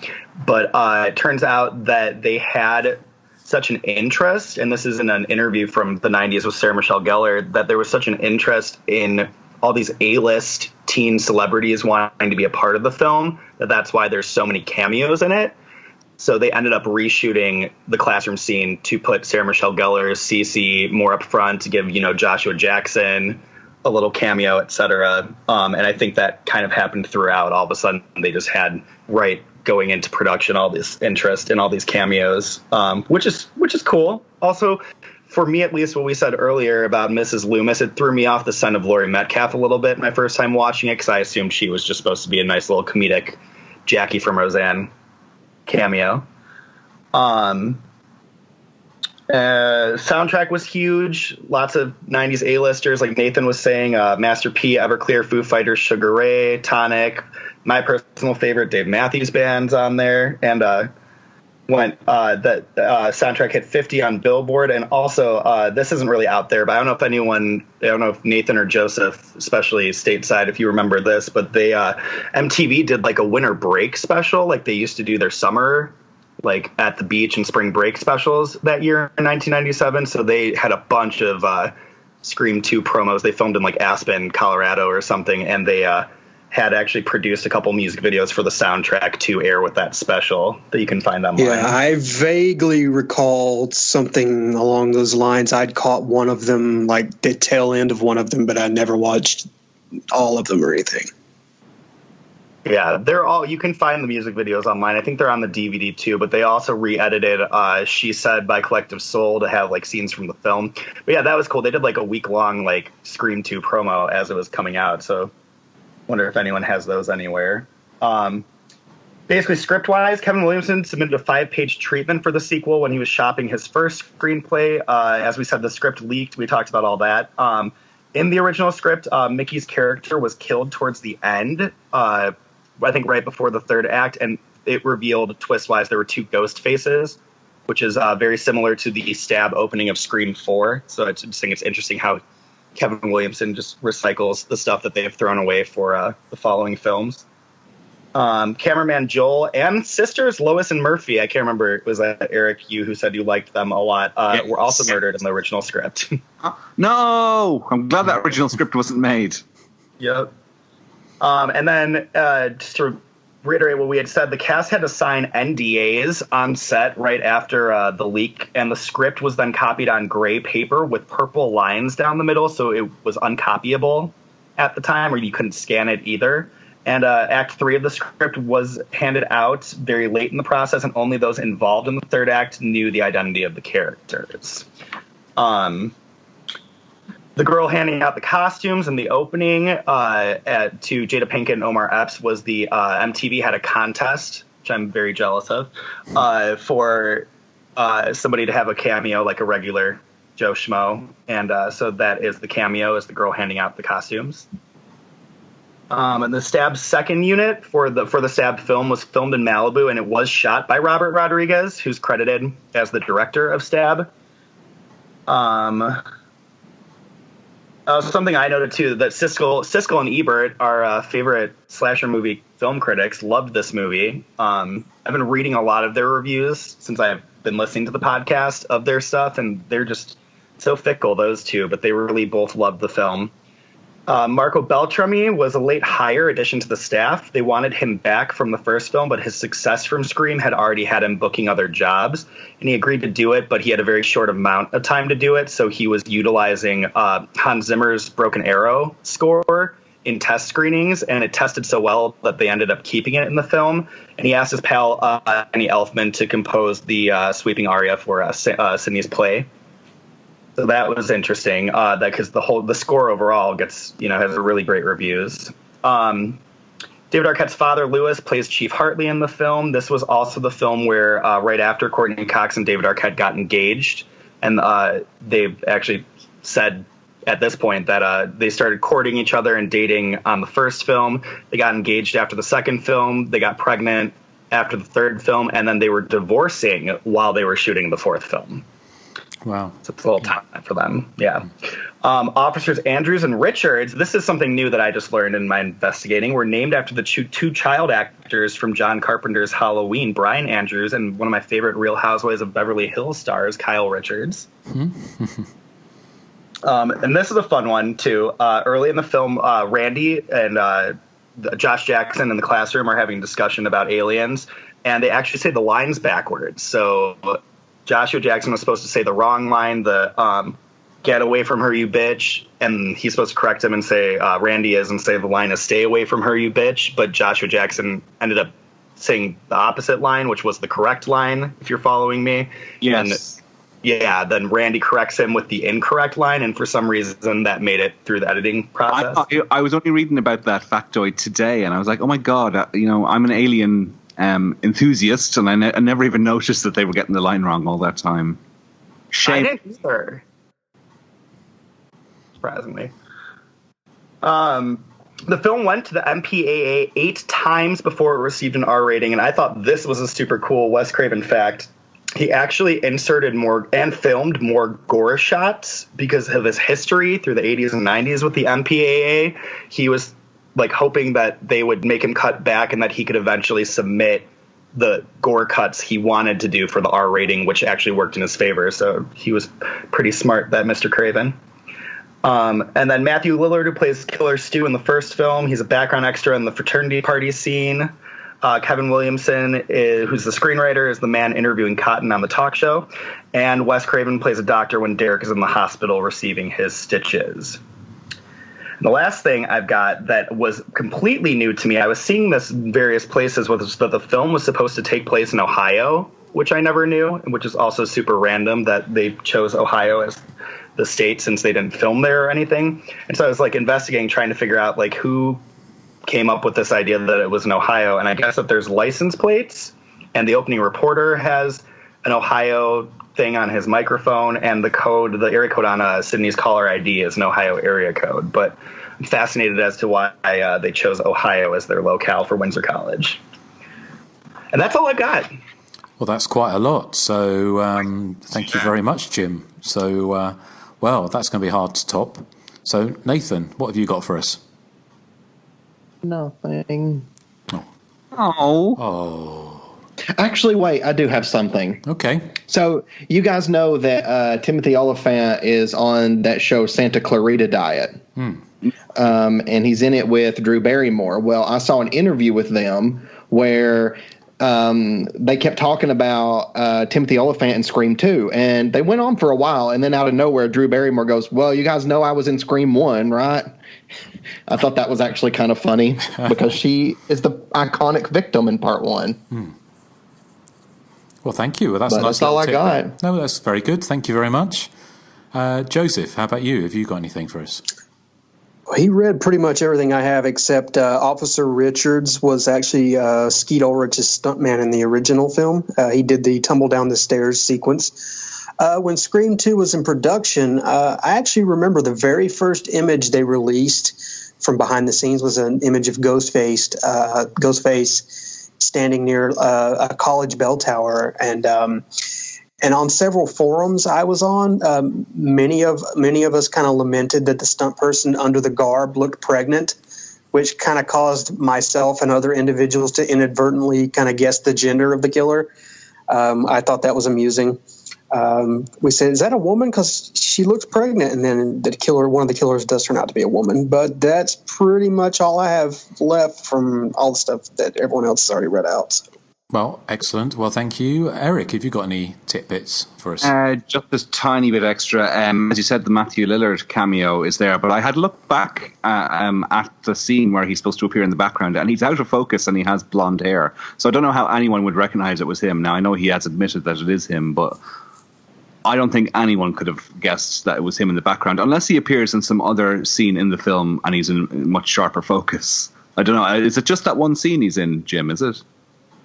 But it turns out that they had such an interest, and this is in an interview from the 90s with Sarah Michelle Gellar, that there was such an interest in all these A-list teen celebrities wanting to be a part of the film, that's why there's so many cameos in it. So they ended up reshooting the classroom scene to put Sarah Michelle Gellar, Cece more up front, to give, Joshua Jackson a little cameo, etc. And I think that kind of happened throughout. All of a sudden, they just had going into production all this interest in all these cameos, which is cool. Also, for me at least, what we said earlier about Mrs. Loomis, it threw me off the scent of Laurie Metcalf a little bit my first time watching it, because I assumed she was just supposed to be a nice little comedic Jackie from Roseanne cameo. Soundtrack was huge. Lots of 90s A-listers, like Nathan was saying, Master P, Everclear, Foo Fighters, Sugar Ray, Tonic. My personal favorite, Dave Matthews Band's on there. And soundtrack hit 50 on Billboard. And also, this isn't really out there, but I don't know if Nathan or Joseph, especially stateside, if you remember this, but they MTV did like a winter break special, like they used to do their summer, like at the beach and spring break specials that year in 1997. So they had a bunch of Scream 2 promos. They filmed in like Aspen, Colorado or something, and they had actually produced a couple music videos for the soundtrack to air with that special that you can find online. Yeah, I vaguely recall something along those lines. I'd caught one of them, like the tail end of one of them, but I never watched all of them or anything. Yeah, you can find the music videos online. I think they're on the DVD too, but they also re-edited She Said by Collective Soul to have like scenes from the film. But yeah, that was cool. They did like a week-long like Scream 2 promo as it was coming out, so wonder if anyone has those anywhere. Basically, script-wise, Kevin Williamson submitted a 5-page treatment for the sequel when he was shopping his first screenplay. As we said, the script leaked. We talked about all that. In the original script, Mickey's character was killed towards the end, I think right before the third act, and it revealed, twist-wise, there were 2 ghost faces, which is very similar to the stab opening of Scream 4. So I just think it's interesting how Kevin Williamson just recycles the stuff that they have thrown away for the following films. Cameraman Joel and sisters Lois and Murphy, I can't remember, was that Erik, you who said you liked them a lot, were also murdered in the original script. No! I'm glad that original script wasn't made. Yep. And then just to reiterate what we had said, the cast had to sign NDAs on set right after the leak, and the script was then copied on gray paper with purple lines down the middle, so it was uncopyable at the time, or you couldn't scan it either. And Act 3 of the script was handed out very late in the process, and only those involved in the third act knew the identity of the characters. The girl handing out the costumes in the opening to Jada Pinkett and Omar Epps was the MTV had a contest, which I'm very jealous of, for somebody to have a cameo like a regular Joe Schmo. And so that is the cameo, is the girl handing out the costumes. And the Stab second unit for the Stab film was filmed in Malibu, and it was shot by Robert Rodriguez, who's credited as the director of Stab. Something I noted too, that Siskel and Ebert, our favorite slasher movie film critics, loved this movie. I've been reading a lot of their reviews since I've been listening to the podcast of their stuff, and they're just so fickle, those two, but they really both loved the film. Marco Beltrami was a late hire addition to the staff. They wanted him back from the first film, but his success from Scream had already had him booking other jobs, and he agreed to do it, but he had a very short amount of time to do it, so he was utilizing Hans Zimmer's Broken Arrow score in test screenings, and it tested so well that they ended up keeping it in the film. And he asked his pal Danny Elfman to compose the sweeping aria for Sidney's play. So that was interesting, that because the score overall has really great reviews. David Arquette's father, Lewis, plays Chief Hartley in the film. This was also the film where right after Courtney Cox and David Arquette got engaged, and they've actually said at this point that they started courting each other and dating on the first film. They got engaged after the second film. They got pregnant after the third film, and then they were divorcing while they were shooting the fourth film. Wow. So it's a little time for them. Yeah. Officers Andrews and Richards, this is something new that I just learned in my investigating, were named after the two child actors from John Carpenter's Halloween, Brian Andrews, and one of my favorite Real Housewives of Beverly Hills stars, Kyle Richards. And this is a fun one, too. Early in the film, Randy and Josh Jackson in the classroom are having a discussion about aliens, and they actually say the lines backwards. So Joshua Jackson was supposed to say the wrong line. The "Get away from her, you bitch," and he's supposed to correct him and say, Randy is, and say the line is, "Stay away from her, you bitch," but Joshua Jackson ended up saying the opposite line, which was the correct line, if you're following me. Yes. And, then Randy corrects him with the incorrect line, and for some reason that made it through the editing process. I was only reading about that factoid today, and I was like, oh my God, I'm an Alien enthusiast, and I never even noticed that they were getting the line wrong all that time. Shame. I didn't either. Surprisingly. The film went to the MPAA 8 times before it received an R rating, and I thought this was a super cool Wes Craven fact. He actually inserted more and filmed more gore shots because of his history through the 80s and 90s with the MPAA. He was like hoping that they would make him cut back and that he could eventually submit the gore cuts he wanted to do for the R rating, which actually worked in his favor. So he was pretty smart, that Mr. Craven. And then Matthew Lillard, who plays Killer Stu in the first film, he's a background extra in the fraternity party scene. Kevin Williamson, who's the screenwriter, is the man interviewing Cotton on the talk show. And Wes Craven plays a doctor when Derek is in the hospital receiving his stitches. And the last thing I've got that was completely new to me, I was seeing this in various places, was that the film was supposed to take place in Ohio, which I never knew, which is also super random that they chose Ohio as the state since they didn't film there or anything. And so I was like investigating, trying to figure out like who came up with this idea that it was in Ohio. And I guess that there's license plates, and the opening reporter has an Ohio thing on his microphone, and the area code on Sydney's caller ID is an Ohio area code. But I'm fascinated as to why they chose Ohio as their locale for Windsor College. And that's all I got. Well, that's quite a lot. So thank you very much, Jim. So, well, that's going to be hard to top. So, Nathan, what have you got for us? Nothing. Oh. Actually, wait, I do have something. Okay. So, you guys know that Timothy Oliphant is on that show Santa Clarita Diet. And he's in it with Drew Barrymore. Well, I saw an interview with them where they kept talking about Timothy Oliphant in Scream 2, and they went on for a while, and then out of nowhere, Drew Barrymore goes, "Well, you guys know I was in Scream 1, right?" I thought that was actually kind of funny because she is the iconic victim in Part 1. Well, thank you. Well, that's That's all I got. No, that's very good. Thank you very much. Joseph, how about you? Have you got anything for us? He read pretty much everything I have, except Officer Richards was actually Skeet Ulrich's stuntman in the original film. He did the tumble down the stairs sequence. When Scream 2 was in production, I actually remember the very first image they released from behind the scenes was an image of Ghostface standing near a college bell tower, and on several forums I was on, many of us kind of lamented that the stunt person under the garb looked pregnant, which kind of caused myself and other individuals to inadvertently kind of guess the gender of the killer. I thought that was amusing. We said, "Is that a woman? Because she looks pregnant." And then one of the killers does turn out to be a woman. But that's pretty much all I have left from all the stuff that everyone else has already read out. So. Well, excellent. Well, thank you. Eric, have you got any tidbits for us? Just this tiny bit extra. As you said, the Matthew Lillard cameo is there, but I had looked back at the scene where he's supposed to appear in the background, and he's out of focus and he has blonde hair. So I don't know how anyone would recognize it was him. Now, I know he has admitted that it is him, but I don't think anyone could have guessed that it was him in the background, unless he appears in some other scene in the film and he's in much sharper focus. I don't know. Is it just that one scene he's in, Jim? Is it?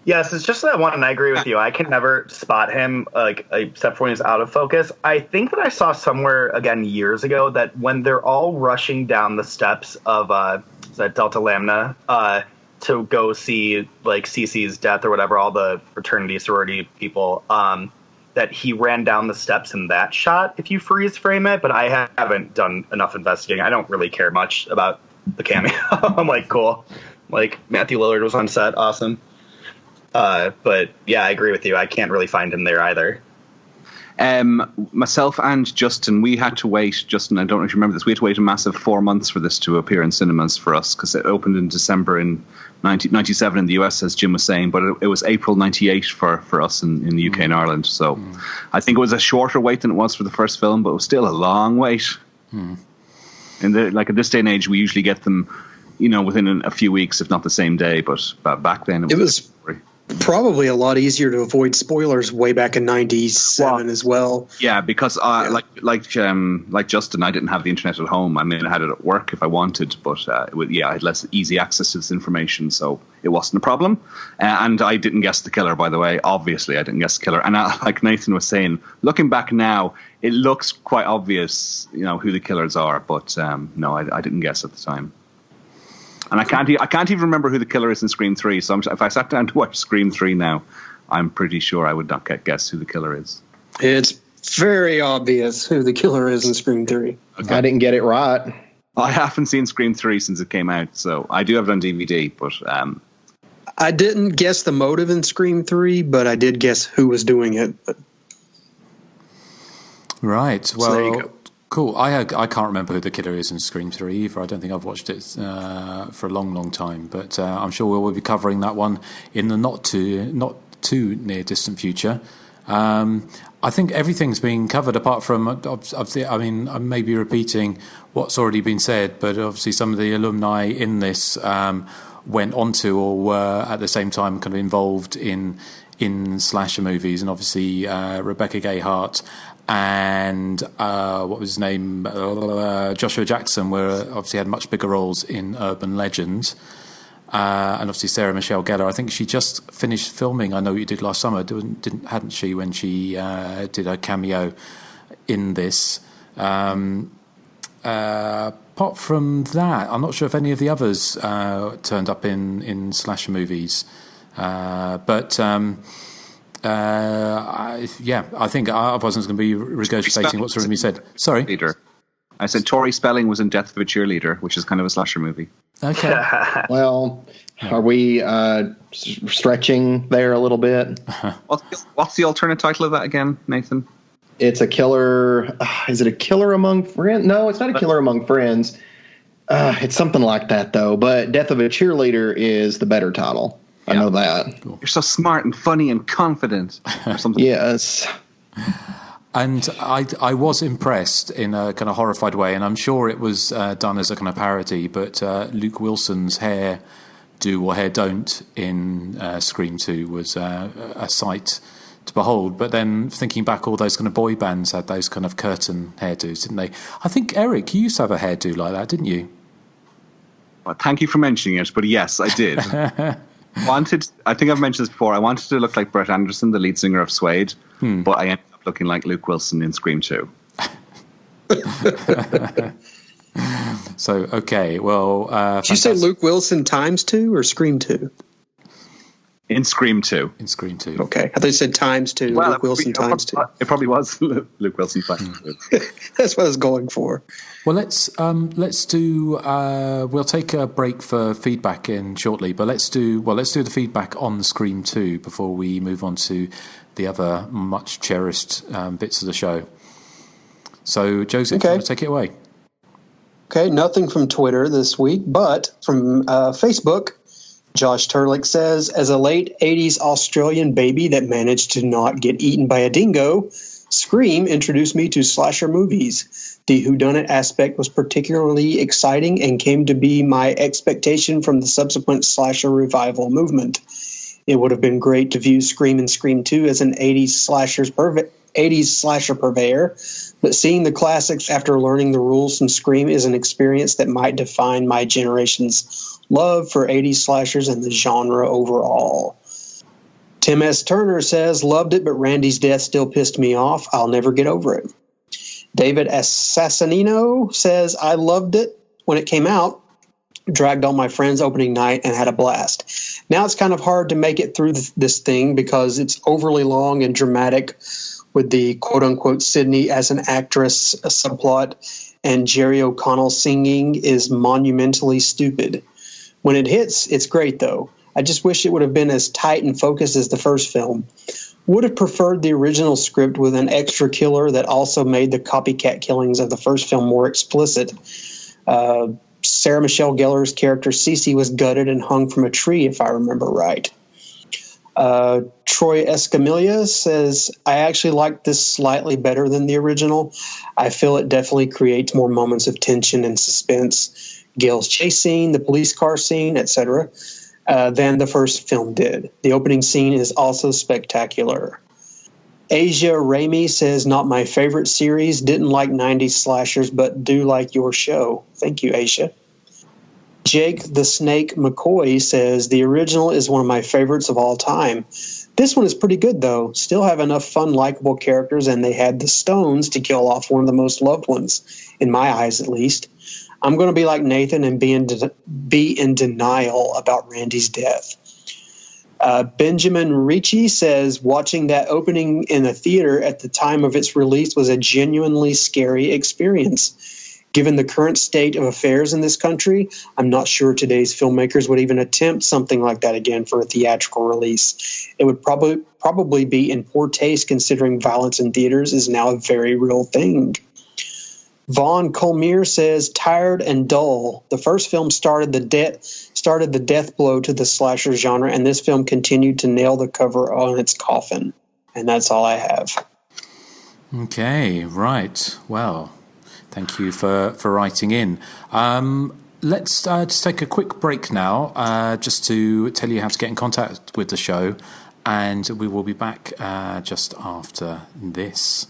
Yes, it's just that one, and I agree with you. I can never spot him, except for when he's out of focus. I think that I saw somewhere, again, years ago, that when they're all rushing down the steps of Delta Lambda to go see, like, Cece's death or whatever, all the fraternity, sorority people, that he ran down the steps in that shot, if you freeze frame it, but I haven't done enough investigating. I don't really care much about the cameo. I'm like, cool. Like, Matthew Lillard was on set, awesome. But yeah, I agree with you. I can't really find him there either. Myself and Justin, we had to wait. Justin, I don't know if you remember this. We had to wait a massive 4 months for this to appear in cinemas for us because it opened in December in 1997 in the US, as Jim was saying, but it was April 98 for us in the UK and Ireland. So I think it was a shorter wait than it was for the first film, but it was still a long wait. At this day and age, we usually get them, within a few weeks, if not the same day. But back then, it was probably a lot easier to avoid spoilers way back in '97 as well. Yeah, because like Justin, I didn't have the internet at home. I mean, I had it at work if I wanted, but I had less easy access to this information, so it wasn't a problem. And I didn't guess the killer, by the way. Obviously, I didn't guess the killer. And like Nathan was saying, looking back now, it looks quite obvious, who the killers are. But no, I didn't guess at the time. And I can't even remember who the killer is in Scream 3. So if I sat down to watch Scream 3 now, I'm pretty sure I would not guess who the killer is. It's very obvious who the killer is in Scream 3. Okay. I didn't get it right. I haven't seen Scream 3 since it came out, so I do have it on DVD. But I didn't guess the motive in Scream 3, but I did guess who was doing it. Right. Well, so there you go. Cool. I can't remember who the killer is in Scream 3 either. I don't think I've watched it for a long, long time. But I'm sure we'll be covering that one in the not too near distant future. I think everything's been covered apart from, obviously, I mean, I may be repeating what's already been said, but obviously some of the alumni in this went onto or were at the same time kind of involved in slasher movies, and obviously Rebecca Gayheart and what was his name, Joshua Jackson, were obviously had much bigger roles in Urban Legend, and obviously Sarah Michelle Gellar. I think she just finished filming I Know What You Did Last Summer, hadn't she, when she did her cameo in this. Apart from that, I'm not sure if any of the others turned up in slasher movies, but I think I wasn't going to be regurgitating what's already been said. Sorry? Leader. I said Tori Spelling was in Death of a Cheerleader, which is kind of a slasher movie. Okay. Well, are we stretching there a little bit? What's the alternate title of that again, Nathan? It's a killer. Is it a killer among friends? No, it's not a killer among friends. It's something like that, though. But Death of a Cheerleader is the better title. I know that. Cool. You're so smart and funny and confident. Or something. Yes. And I was impressed in a kind of horrified way, and I'm sure it was done as a kind of parody, but Luke Wilson's hair do or hair don't in Scream 2 was a sight to behold. But then thinking back, all those kind of boy bands had those kind of curtain hairdos, didn't they? I think, Erik, you used to have a hairdo like that, didn't you? Well, thank you for mentioning it, but yes, I did. I think I've mentioned this before, I wanted to look like Brett Anderson, the lead singer of Suede, but I ended up looking like Luke Wilson in Scream 2. So, okay, well... Did you say Luke Wilson times 2 or Scream 2? In Scream 2. In Scream 2. Okay, I thought you said times 2, well, Luke Wilson times 2. It probably was Luke Wilson times 2. That's what I was going for. Well, let's do. We'll take a break for feedback in shortly, but let's do the feedback on Scream 2 before we move on to the other much cherished bits of the show. So, Joseph, do you want to take it away? Okay, nothing from Twitter this week, but from Facebook. Josh Turlick says, as a late 80s Australian baby that managed to not get eaten by a dingo, Scream introduced me to slasher movies. The whodunit aspect was particularly exciting and came to be my expectation from the subsequent slasher revival movement. It would have been great to view Scream and Scream 2 as an 80s slasher purveyor, but seeing the classics after learning the rules from Scream is an experience that might define my generation's love for 80s slashers and the genre overall. Tim S. Turner says, loved it, but Randy's death still pissed me off. I'll never get over it. David Assassinino says, I loved it when it came out, dragged all my friends opening night and had a blast. Now it's kind of hard to make it through this thing because it's overly long and dramatic with the quote-unquote Sydney as an actress subplot, and Jerry O'Connell singing is monumentally stupid. When it hits, it's great, though. I just wish it would have been as tight and focused as the first film. Would have preferred the original script with an extra killer that also made the copycat killings of the first film more explicit. Sarah Michelle Gellar's character Cece was gutted and hung from a tree, if I remember right. Troy Escamilla says, I actually like this slightly better than the original. I feel it definitely creates more moments of tension and suspense. Gail's chase scene, the police car scene, etc., than the first film did. The opening scene is also spectacular. Asia Ramey says, not my favorite series, didn't like 90s slashers, but do like your show. Thank you, Asia. Jake the Snake McCoy says, the original is one of my favorites of all time. This one is pretty good, though. Still have enough fun, likable characters, and they had the stones to kill off one of the most loved ones, in my eyes at least. I'm going to be like Nathan and be in denial about Randy's death. Benjamin Ricci says, watching that opening in a theater at the time of its release was a genuinely scary experience. Given the current state of affairs in this country, I'm not sure today's filmmakers would even attempt something like that again for a theatrical release. It would probably be in poor taste considering violence in theaters is now a very real thing. Vaughn Colmier says, tired and dull. The first film started the death blow to the slasher genre, and this film continued to nail the cover on its coffin. And that's all I have. Okay, right. Well, thank you for writing in. Let's just take a quick break now, just to tell you how to get in contact with the show, and we will be back just after this.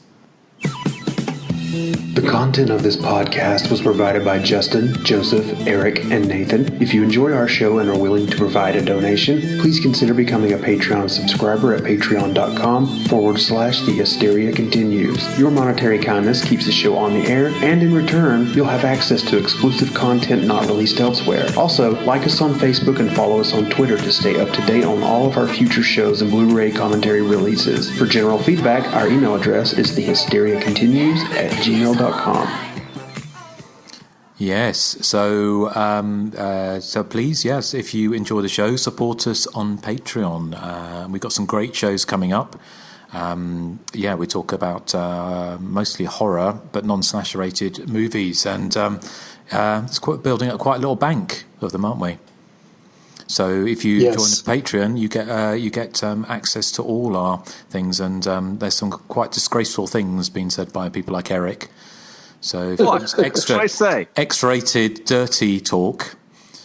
The content of this podcast was provided by Justin, Joseph, Erik, and Nathan. If you enjoy our show and are willing to provide a donation, please consider becoming a Patreon subscriber at patreon.com/The Hysteria Continues. Your monetary kindness keeps the show on the air, and in return, you'll have access to exclusive content not released elsewhere. Also, like us on Facebook and follow us on Twitter to stay up to date on all of our future shows and Blu-ray commentary releases. For general feedback, our email address is thehysteriacontinues@gmail.com. Yes, so please, yes, if you enjoy the show, support us on Patreon. We've got some great shows coming up. We talk about mostly horror, but non-slasher-rated movies, and it's building up quite a little bank of them, aren't we? So if you join the Patreon, you get access to all our things, and there's some quite disgraceful things being said by people like Erik. So X-rated dirty talk.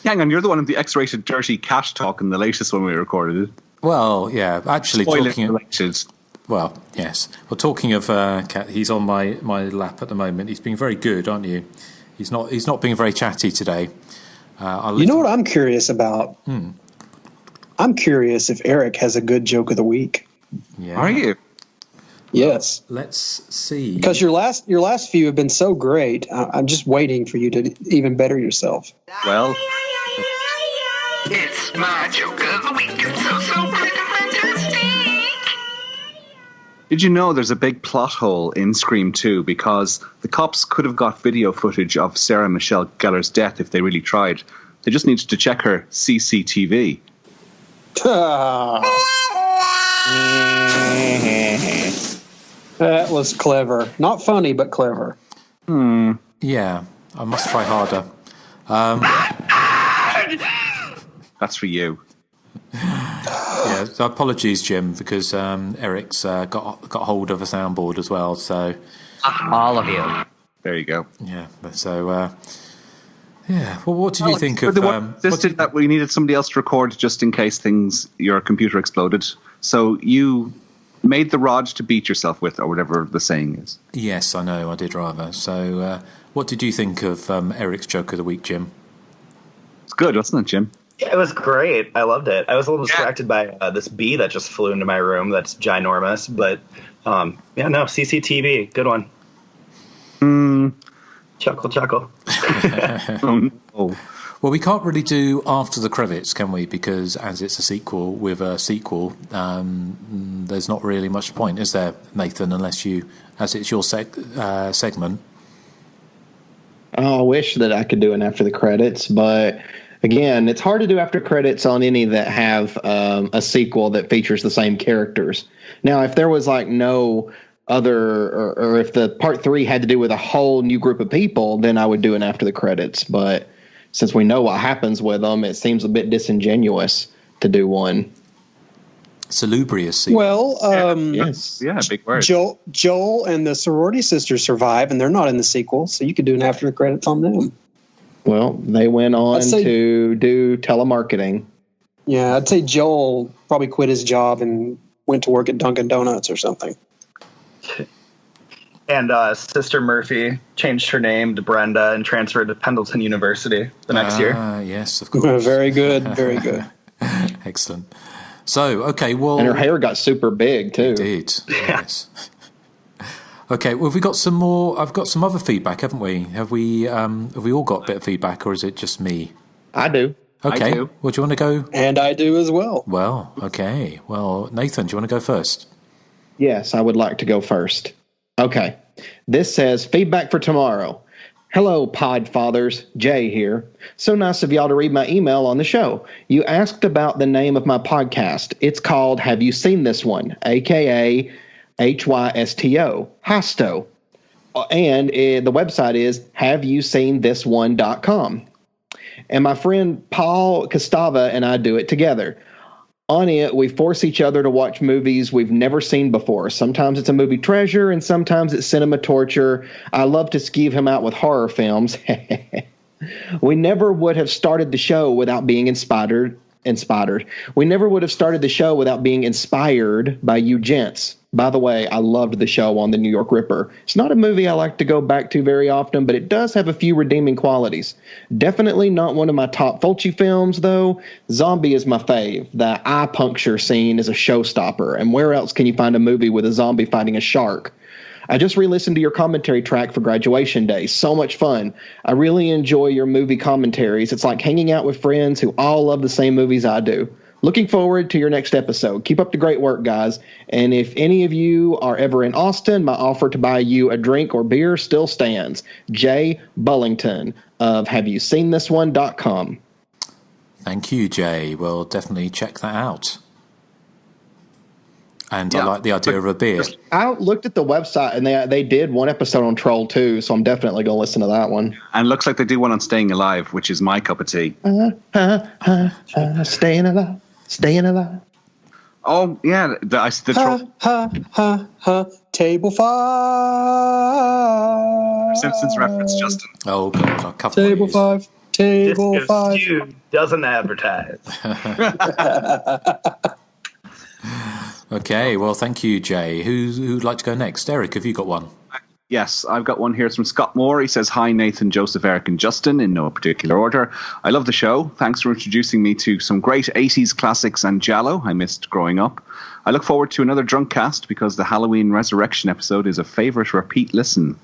Hang on, you're the one of the X-rated dirty cat talk in the latest one we recorded it. Well, yeah, actually talking. Related. Well, yes. Well, talking of cat, he's on my lap at the moment. He's being very good, aren't you? He's not being very chatty today. You know what I'm curious about? I'm curious if Erik has a good joke of the week. Yeah. Are you? Yes. Let's see. Because your last few have been so great. I'm just waiting for you to even better yourself. Well, it's my joke of the week. It's so fantastic. Did you know there's a big plot hole in Scream 2 because the cops could have got video footage of Sarah Michelle Gellar's death if they really tried. They just needed to check her CCTV. That was clever. Not funny, but clever. Yeah, I must try harder. That's for you. Yeah, so apologies, Jim, because Eric's got hold of a soundboard as well. So all of you. There you go. Yeah. So yeah. Well, what did you think of? That we needed somebody else to record just in case your computer exploded. So you made the rod to beat yourself with, or whatever the saying is. Yes, I know. I did rather. So, what did you think of Erik's joke of the week, Jim? It's good, wasn't it, Jim? Yeah, it was great. I loved it. I was a little distracted by this bee that just flew into my room. That's ginormous. But, CCTV. Good one. Chuckle. Oh. Well, we can't really do after the credits, can we? Because as it's a sequel with a sequel, there's not really much point, is there, Nathan? As it's your segment. Oh, I wish that I could do an after the credits, but Again, it's hard to do after credits on any that have a sequel that features the same characters. Now, if there was like no other, or if the part 3 had to do with a whole new group of people, then I would do an after the credits. But since we know what happens with them, it seems a bit disingenuous to do one. Salubrious sequel. Well, yes. Yeah, big word. Joel and the sorority sisters survive, and they're not in the sequel, so you could do an after the credits on them. Well, they went on to do telemarketing. Yeah, I'd say Joel probably quit his job and went to work at Dunkin' Donuts or something. And Sister Murphy changed her name to Brenda and transferred to Pendleton University the next year. Yes, of course. Very good, very good. Excellent. So, okay, well... And her hair got super big, too. It did, yes. Okay, well, have we got some more... I've got some other feedback, haven't we? Have we all got a bit of feedback, or is it just me? I do. Okay, I do. well, do you want to go? And I do as well. Well, okay. Well, Nathan, do you want to go first? Yes, I would like to go first. Okay. This says, feedback for tomorrow. Hello, Podfathers. Jay here. So nice of y'all to read my email on the show. You asked about the name of my podcast. It's called Have You Seen This One? A.K.A. HYSTO. Hysto. And the website is haveyouseenThisOne.com. And my friend Paul Costava and I do it together. On it, we force each other to watch movies we've never seen before. Sometimes it's a movie treasure, and sometimes it's cinema torture. I love to skeeve him out with horror films. We never would have started the show without being inspired. We never would have started the show without being inspired by you gents. By the way, I loved the show on the New York Ripper. It's not a movie I like to go back to very often, but it does have a few redeeming qualities. Definitely not one of my top Fulci films, though. Zombie is my fave. The eye puncture scene is a showstopper. And where else can you find a movie with a zombie fighting a shark? I just re-listened to your commentary track for graduation day. So much fun. I really enjoy your movie commentaries. It's like hanging out with friends who all love the same movies I do. Looking forward to your next episode. Keep up the great work, guys. And if any of you are ever in Austin, my offer to buy you a drink or beer still stands. Jay Bullington of haveyouseenThisOne.com. Thank you, Jay. We'll definitely check that out. And I like the idea of a beer. I looked at the website, and they did one episode on Troll 2, so I'm definitely going to listen to that one. And it looks like they do one on Staying Alive, which is my cup of tea. Staying alive, staying alive. Oh, yeah. The Troll. Table 5. Simpsons reference, Justin. Oh, God. I'll cover Table 5. Table Disco 5. Stew doesn't advertise. Okay, well, thank you, Jay. Who'd like to go next? Erik, have you got one? Yes, I've got one here. It's from Scott Moore. He says, hi, Nathan, Joseph, Erik, and Justin, in no particular order. I love the show. Thanks for introducing me to some great 80s classics and Giallo I missed growing up. I look forward to another drunk cast because the Halloween Resurrection episode is a favourite repeat listen.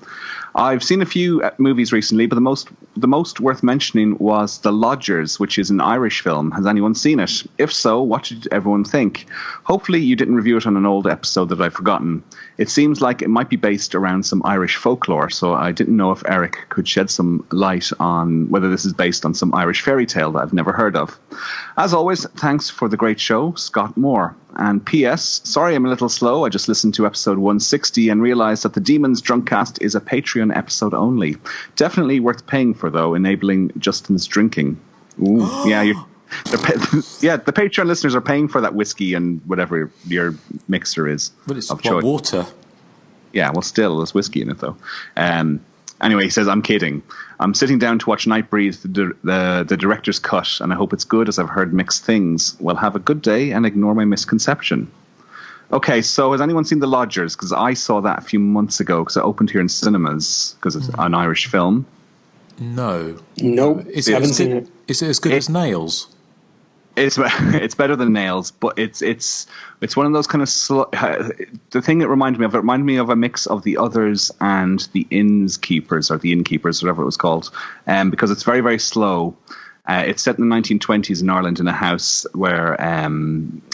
I've seen a few movies recently, but the most worth mentioning was The Lodgers, which is an Irish film. Has anyone seen it? If so, what did everyone think? Hopefully you didn't review it on an old episode that I've forgotten. It seems like it might be based around some Irish folklore, so I didn't know if Erik could shed some light on whether this is based on some Irish fairy tale that I've never heard of. As always, thanks for the great show, Scott Moore. And P.S. Sorry I'm a little slow. I just listened to episode 160 and realized that the Demons Drunkcast is a Patreon episode only. Definitely worth paying for, though, enabling Justin's drinking. Ooh, yeah, the Patreon listeners are paying for that whiskey and whatever your mixer is. But it's of choice. Water. Yeah, well, still, there's whiskey in it, though. Anyway, he says, I'm kidding. I'm sitting down to watch Nightbreed, the director's cut, and I hope it's good as I've heard mixed things. Well, have a good day and ignore my misconception. Okay, so has anyone seen The Lodgers? Because I saw that a few months ago because it opened here in cinemas because it's an Irish film. No. Nope. Haven't seen it. Is it as good as Nails? It's better than Nails, but it's one of those kind of the thing it reminded me of a mix of The Others and The Innkeepers, whatever it was called, because it's very, very slow. It's set in the 1920s in Ireland in a house where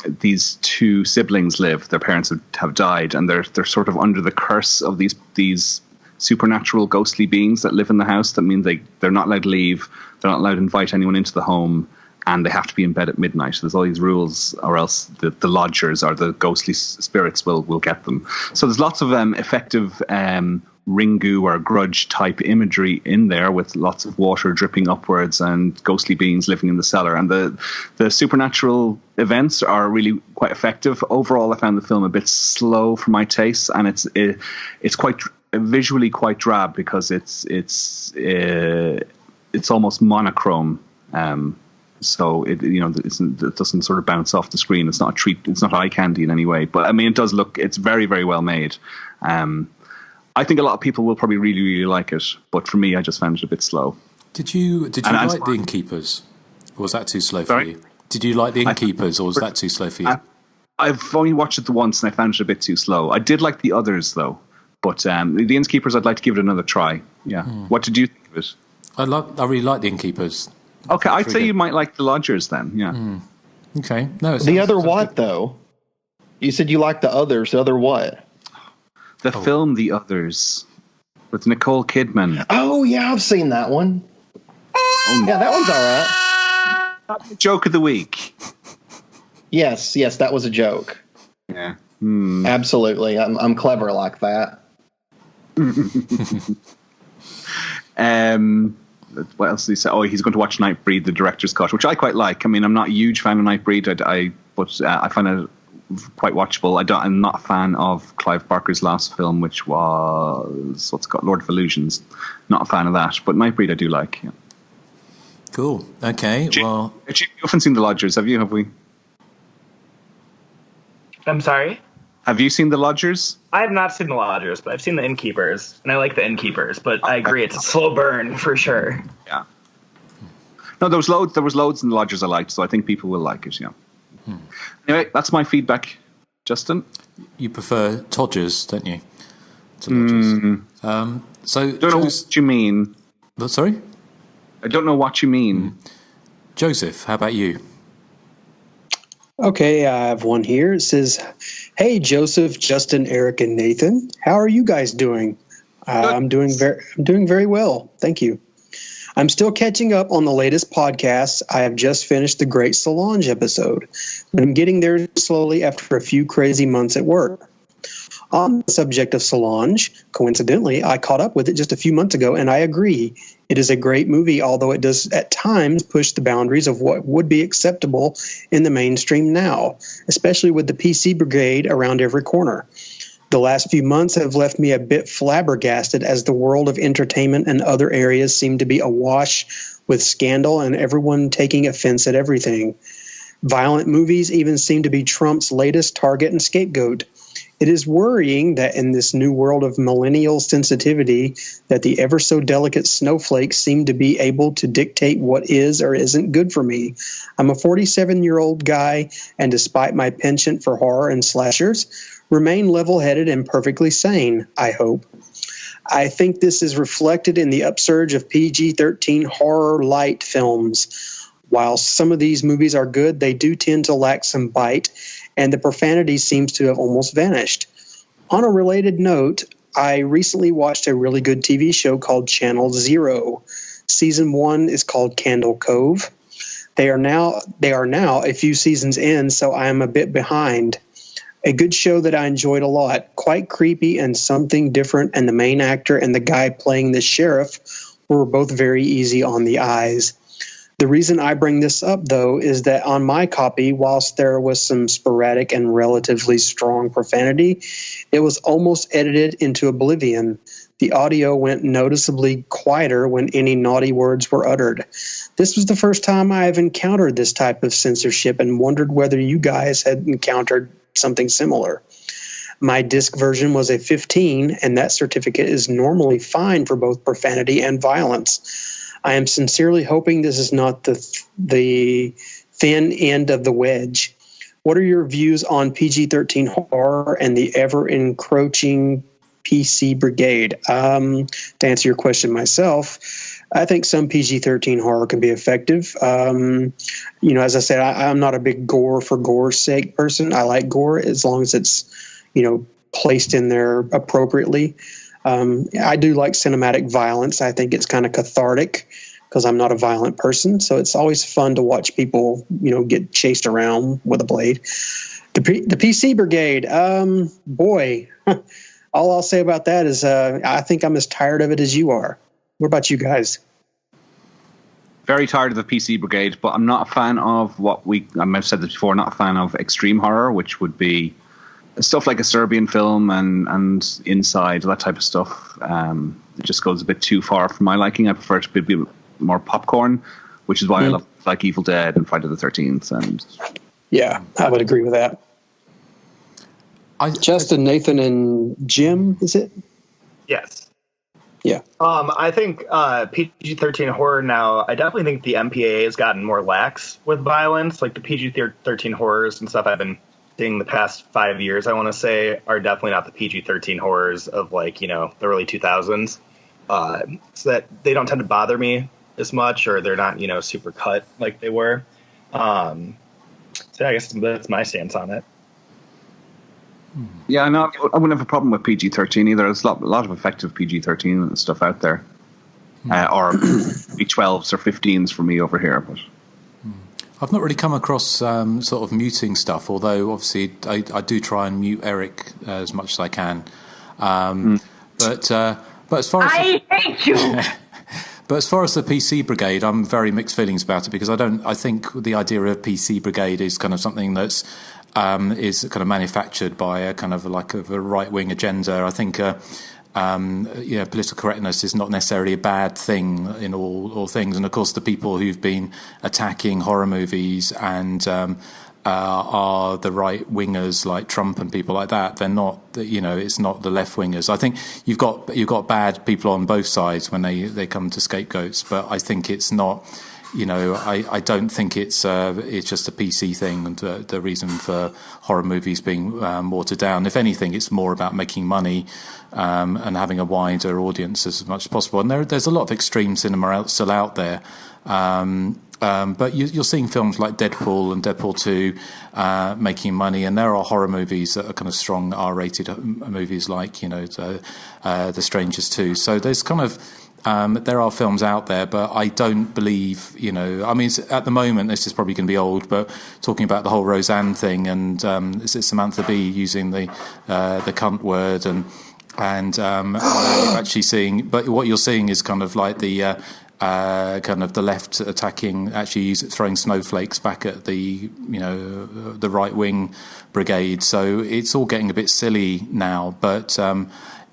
these two siblings live. Their parents have died, and they're sort of under the curse of these supernatural ghostly beings that live in the house. That means they're not allowed to leave. They're not allowed to invite anyone into the home. And they have to be in bed at midnight. There's all these rules, or else the lodgers or the ghostly spirits will get them. So there's lots of effective Ringu or grudge type imagery in there, with lots of water dripping upwards and ghostly beings living in the cellar. And the supernatural events are really quite effective. Overall, I found the film a bit slow for my taste, and it's quite visually quite drab because it's almost monochrome. So it doesn't sort of bounce off the screen. It's not a treat. It's not eye candy in any way. But I mean, it does look. It's very, very well made. I think a lot of people will probably really, really like it. But for me, I just found it a bit slow. Did you like The Innkeepers? Or was that too slow for you? Did you like The Innkeepers, or was that too slow for you? I've only watched it once, and I found it a bit too slow. I did like the others though, but The Innkeepers, I'd like to give it another try. Yeah. What did you think of it? I really like The Innkeepers. Okay, I'd say you might like The Lodgers then, yeah. Okay. No, the other what, though? You said you liked the others. The other what? The film The Others with Nicole Kidman. Oh, yeah, I've seen that one. Oh, yeah, that one's all right. Joke of the week. Yes, that was a joke. Yeah. Absolutely. I'm clever like that. What else did he say? Oh, he's going to watch Nightbreed, the director's cut, which I quite like. I mean, I'm not a huge fan of Nightbreed, but I find it quite watchable. I'm not a fan of Clive Barker's last film, which was Lord of Illusions. Not a fan of that, but Nightbreed I do like. Yeah. Cool. Okay. You haven't seen The Lodgers, have you? Have we? I'm sorry? Have you seen The Lodgers? I have not seen The Lodgers, but I've seen The Innkeepers, and I like The Innkeepers, but I agree, it's a slow burn for sure. Yeah. No, there was loads in The Lodgers I liked, so I think people will like it, yeah. Anyway, that's my feedback. Justin? You prefer Todgers, don't you? To Lodgers. So don't know what you mean. Sorry? I don't know what you mean. Joseph, how about you? Okay, I have one here. It says, "Hey, Joseph, Justin, Eric, and Nathan. How are you guys doing? I'm doing very well. Thank you. I'm still catching up on the latest podcasts. I have just finished the Great Solange episode, but I'm getting there slowly after a few crazy months at work. On the subject of Solange, coincidentally, I caught up with it just a few months ago, and I agree. It is a great movie, although it does at times push the boundaries of what would be acceptable in the mainstream now, especially with the PC brigade around every corner. The last few months have left me a bit flabbergasted as the world of entertainment and other areas seem to be awash with scandal and everyone taking offense at everything. Violent movies even seem to be Trump's latest target and scapegoat. It is worrying that in this new world of millennial sensitivity that the ever so delicate snowflakes seem to be able to dictate what is or isn't good for me. I'm a 47-year-old guy, and despite my penchant for horror and slashers, remain level-headed and perfectly sane, I hope. I think this is reflected in the upsurge of PG-13 horror light films. While some of these movies are good, they do tend to lack some bite, and the profanity seems to have almost vanished. On a related note, I recently watched a really good TV show called Channel Zero. Season 1 is called Candle Cove. They are now a few seasons in, so I am a bit behind. A good show that I enjoyed a lot, quite creepy and something different, and the main actor and the guy playing the sheriff were both very easy on the eyes. The reason I bring this up, though, is that on my copy, whilst there was some sporadic and relatively strong profanity, it was almost edited into oblivion. The audio went noticeably quieter when any naughty words were uttered. This was the first time I have encountered this type of censorship and wondered whether you guys had encountered something similar. My disc version was a 15, and that certificate is normally fine for both profanity and violence. I am sincerely hoping this is not the thin end of the wedge. What are your views on PG-13 horror and the ever-encroaching PC brigade? To answer your question myself, I think some PG-13 horror can be effective. As I said, I'm not a big gore for gore's sake person. I like gore as long as it's, placed in there appropriately. I do like cinematic violence. I think it's kind of cathartic because I'm not a violent person. So it's always fun to watch people, get chased around with a blade. The PC Brigade, boy, all I'll say about that is I think I'm as tired of it as you are. What about you guys? Very tired of the PC Brigade, but I'm not a fan of I might have said this before, not a fan of extreme horror, which would be stuff like a Serbian film and Inside, that type of stuff. It just goes a bit too far for my liking. I prefer to be more popcorn, which is why I love like Evil Dead and Friday the 13th. And yeah, I would agree with that. Justin, Nathan, and Jim, is it? Yes. Yeah. I think PG-13 horror now, I definitely think the MPAA has gotten more lax with violence. Like the PG-13 horrors and stuff I've been seeing the past 5 years, I want to say, are definitely not the PG-13 horrors of the early 2000s. So that they don't tend to bother me as much, or they're not, super cut like they were. So I guess that's my stance on it. Yeah, no, I wouldn't have a problem with PG-13 either. There's a lot of effective PG-13 and stuff out there. Or B12s or 15s for me over here. But I've not really come across sort of muting stuff, although obviously I do try and mute Erik as much as I can. But as far as I hate you. But as far as the PC Brigade, I'm very mixed feelings about it, because I think the idea of PC Brigade is kind of something that's is kind of manufactured by a kind of like a right-wing agenda. I think political correctness is not necessarily a bad thing in all things. And of course, the people who've been attacking horror movies and are the right wingers like Trump and people like that. They're not, it's not the left wingers. I think you've got bad people on both sides when they come to scapegoats, but I think it's not. I don't think it's just a PC thing, and the reason for horror movies being watered down. If anything, it's more about making money and having a wider audience as much as possible. And there's a lot of extreme cinema still out there. But you're seeing films like Deadpool and Deadpool 2 making money, and there are horror movies that are kind of strong R-rated movies like The Strangers 2. So there's kind of there are films out there, but I don't believe, at the moment, this is probably going to be old, but talking about the whole Roseanne thing, and is it Samantha Bee using the cunt word, and actually seeing, but what you're seeing is kind of like the kind of the left attacking, actually throwing snowflakes back at the right wing brigade. So it's all getting a bit silly now, but.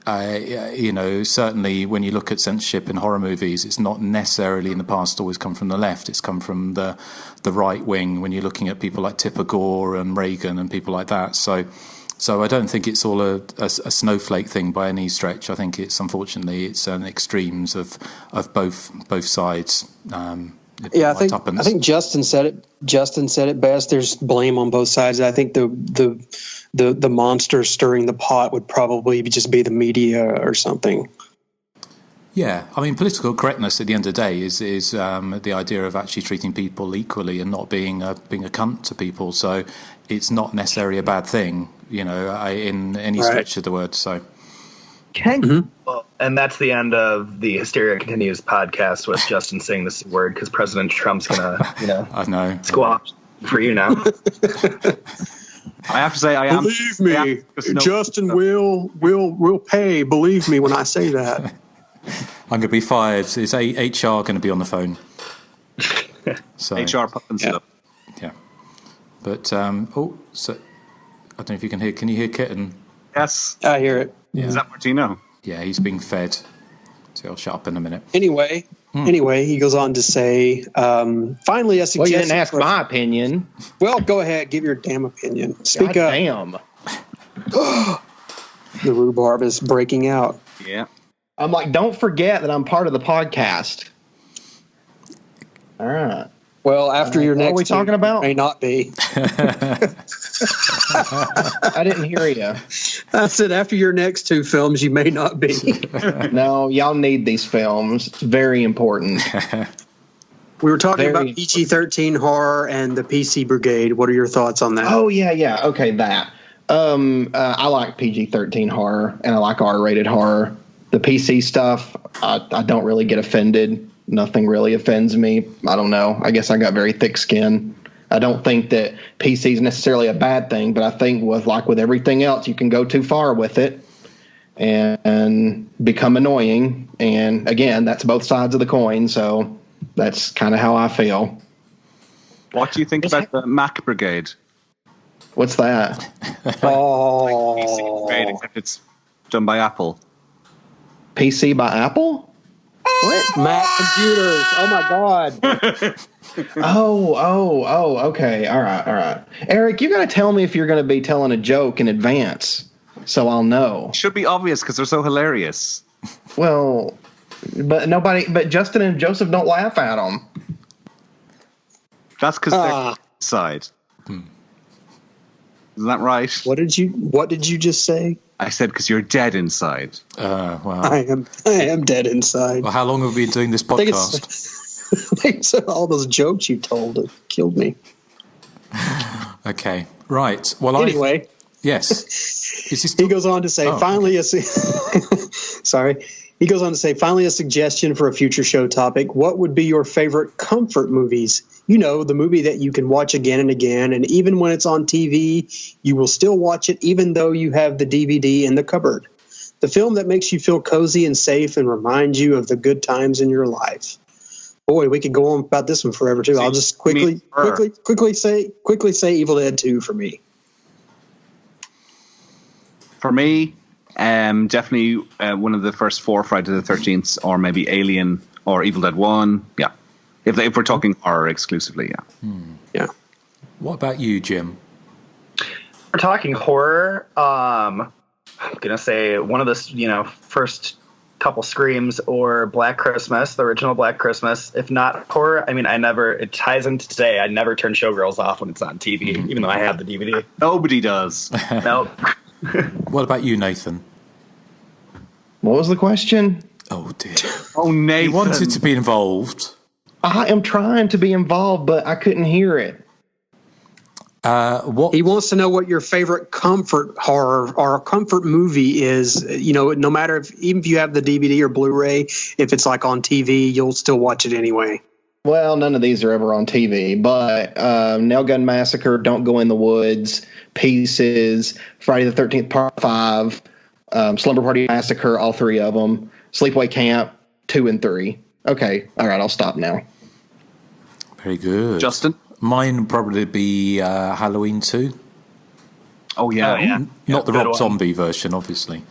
Certainly when you look at censorship in horror movies, it's not necessarily in the past always come from the left. It's come from the right wing when you're looking at people like Tipper Gore and Reagan and people like that. So I don't think it's all a snowflake thing by any stretch. I think it's, unfortunately, it's extremes of both sides. I think Justin said it. Justin said it best. There's blame on both sides. I think the monster stirring the pot would probably just be the media or something. Yeah, I mean, political correctness at the end of the day is the idea of actually treating people equally and not being a cunt to people. So it's not necessarily a bad thing, in any stretch of the word. So. Okay. Well, and that's the end of the Hysteria Continues podcast with Justin saying this word, because President Trump's gonna, I know, squash for you now. I have to say, I am. Believe me, Justin will pay. Believe me when I say that. I'm going to be fired. Is HR going to be on the phone? So, HR and stuff. Yeah. But so I don't know if you can hear. Can you hear Kitten? Yes, I hear it. Yeah. Is that Martino? Yeah, he's being fed. So I'll shut up in a minute. Anyway, he goes on to say, finally, I suggest... Well, you didn't ask my opinion. Well, go ahead. Give your damn opinion. Speak up. Damn. The rhubarb is breaking out. Yeah. I'm like, don't forget that I'm part of the podcast. All right. Well, after your next... What are we talking about? May not be. I didn't hear you. I said after your next two films, you may not be. No, y'all need these films. It's very important. We were talking about PG-13 horror and the PC Brigade. What are your thoughts on that? Oh, yeah. Okay, that. I like PG-13 horror, and I like R-rated horror. The PC stuff, I don't really get offended. Nothing really offends me. I don't know. I guess I got very thick skin. I don't think that PC is necessarily a bad thing, but I think with everything else, you can go too far with it and become annoying. And again, that's both sides of the coin. So that's kind of how I feel. What do you think about the Mac Brigade? What's that? PC Brigade, except it's done by Apple. PC by Apple? What? Mac computers. Oh my God. Okay. All right. Erik, you got to tell me if you're going to be telling a joke in advance, so I'll know. Should be obvious because they're so hilarious. Well, but Justin and Joseph don't laugh at them. That's because they're inside. Isn't that right? What did you just say? I said because you're dead inside. Wow. I am dead inside. Well, how long have we been doing this podcast? I think all those jokes you told it killed me. Okay, right. Well, anyway, yes. He goes on to say, finally, sorry. He goes on to say, finally, a suggestion for a future show topic. What would be your favorite comfort movies? You know, the movie that you can watch again and again, and even when it's on TV, you will still watch it even though you have the DVD in the cupboard. The film that makes you feel cozy and safe and reminds you of the good times in your life. Boy, we could go on about this one forever too. I'll just quickly say Evil Dead 2 for me. For me, definitely one of the first 4 Friday the 13th, or maybe Alien or Evil Dead 1. Yeah. If we're talking horror exclusively, yeah. Yeah. What about you, Jim? We're talking horror. I'm gonna say one of the first couple Screams or Black Christmas, the original Black Christmas. If not horror, I mean, it ties into today. I never turn Showgirls off when it's on TV, even though I have the DVD. Nobody does. Nope. What about you, Nathan? What was the question? Oh dear. Oh, Nathan. You wanted to be involved. I am trying to be involved, but I couldn't hear it. He wants to know what your favorite comfort horror or comfort movie is. You know, no matter even if you have the DVD or Blu-ray, if it's like on TV, you'll still watch it anyway. Well, none of these are ever on TV, but Nail Gun Massacre, Don't Go in the Woods, Pieces, Friday the 13th Part 5, Slumber Party Massacre, all 3 of them, Sleepaway Camp 2 and 3. Okay, all right, I'll stop now. Very good. Justin? Mine would probably be Halloween 2. Oh, yeah. Not the Rob Zombie version, obviously.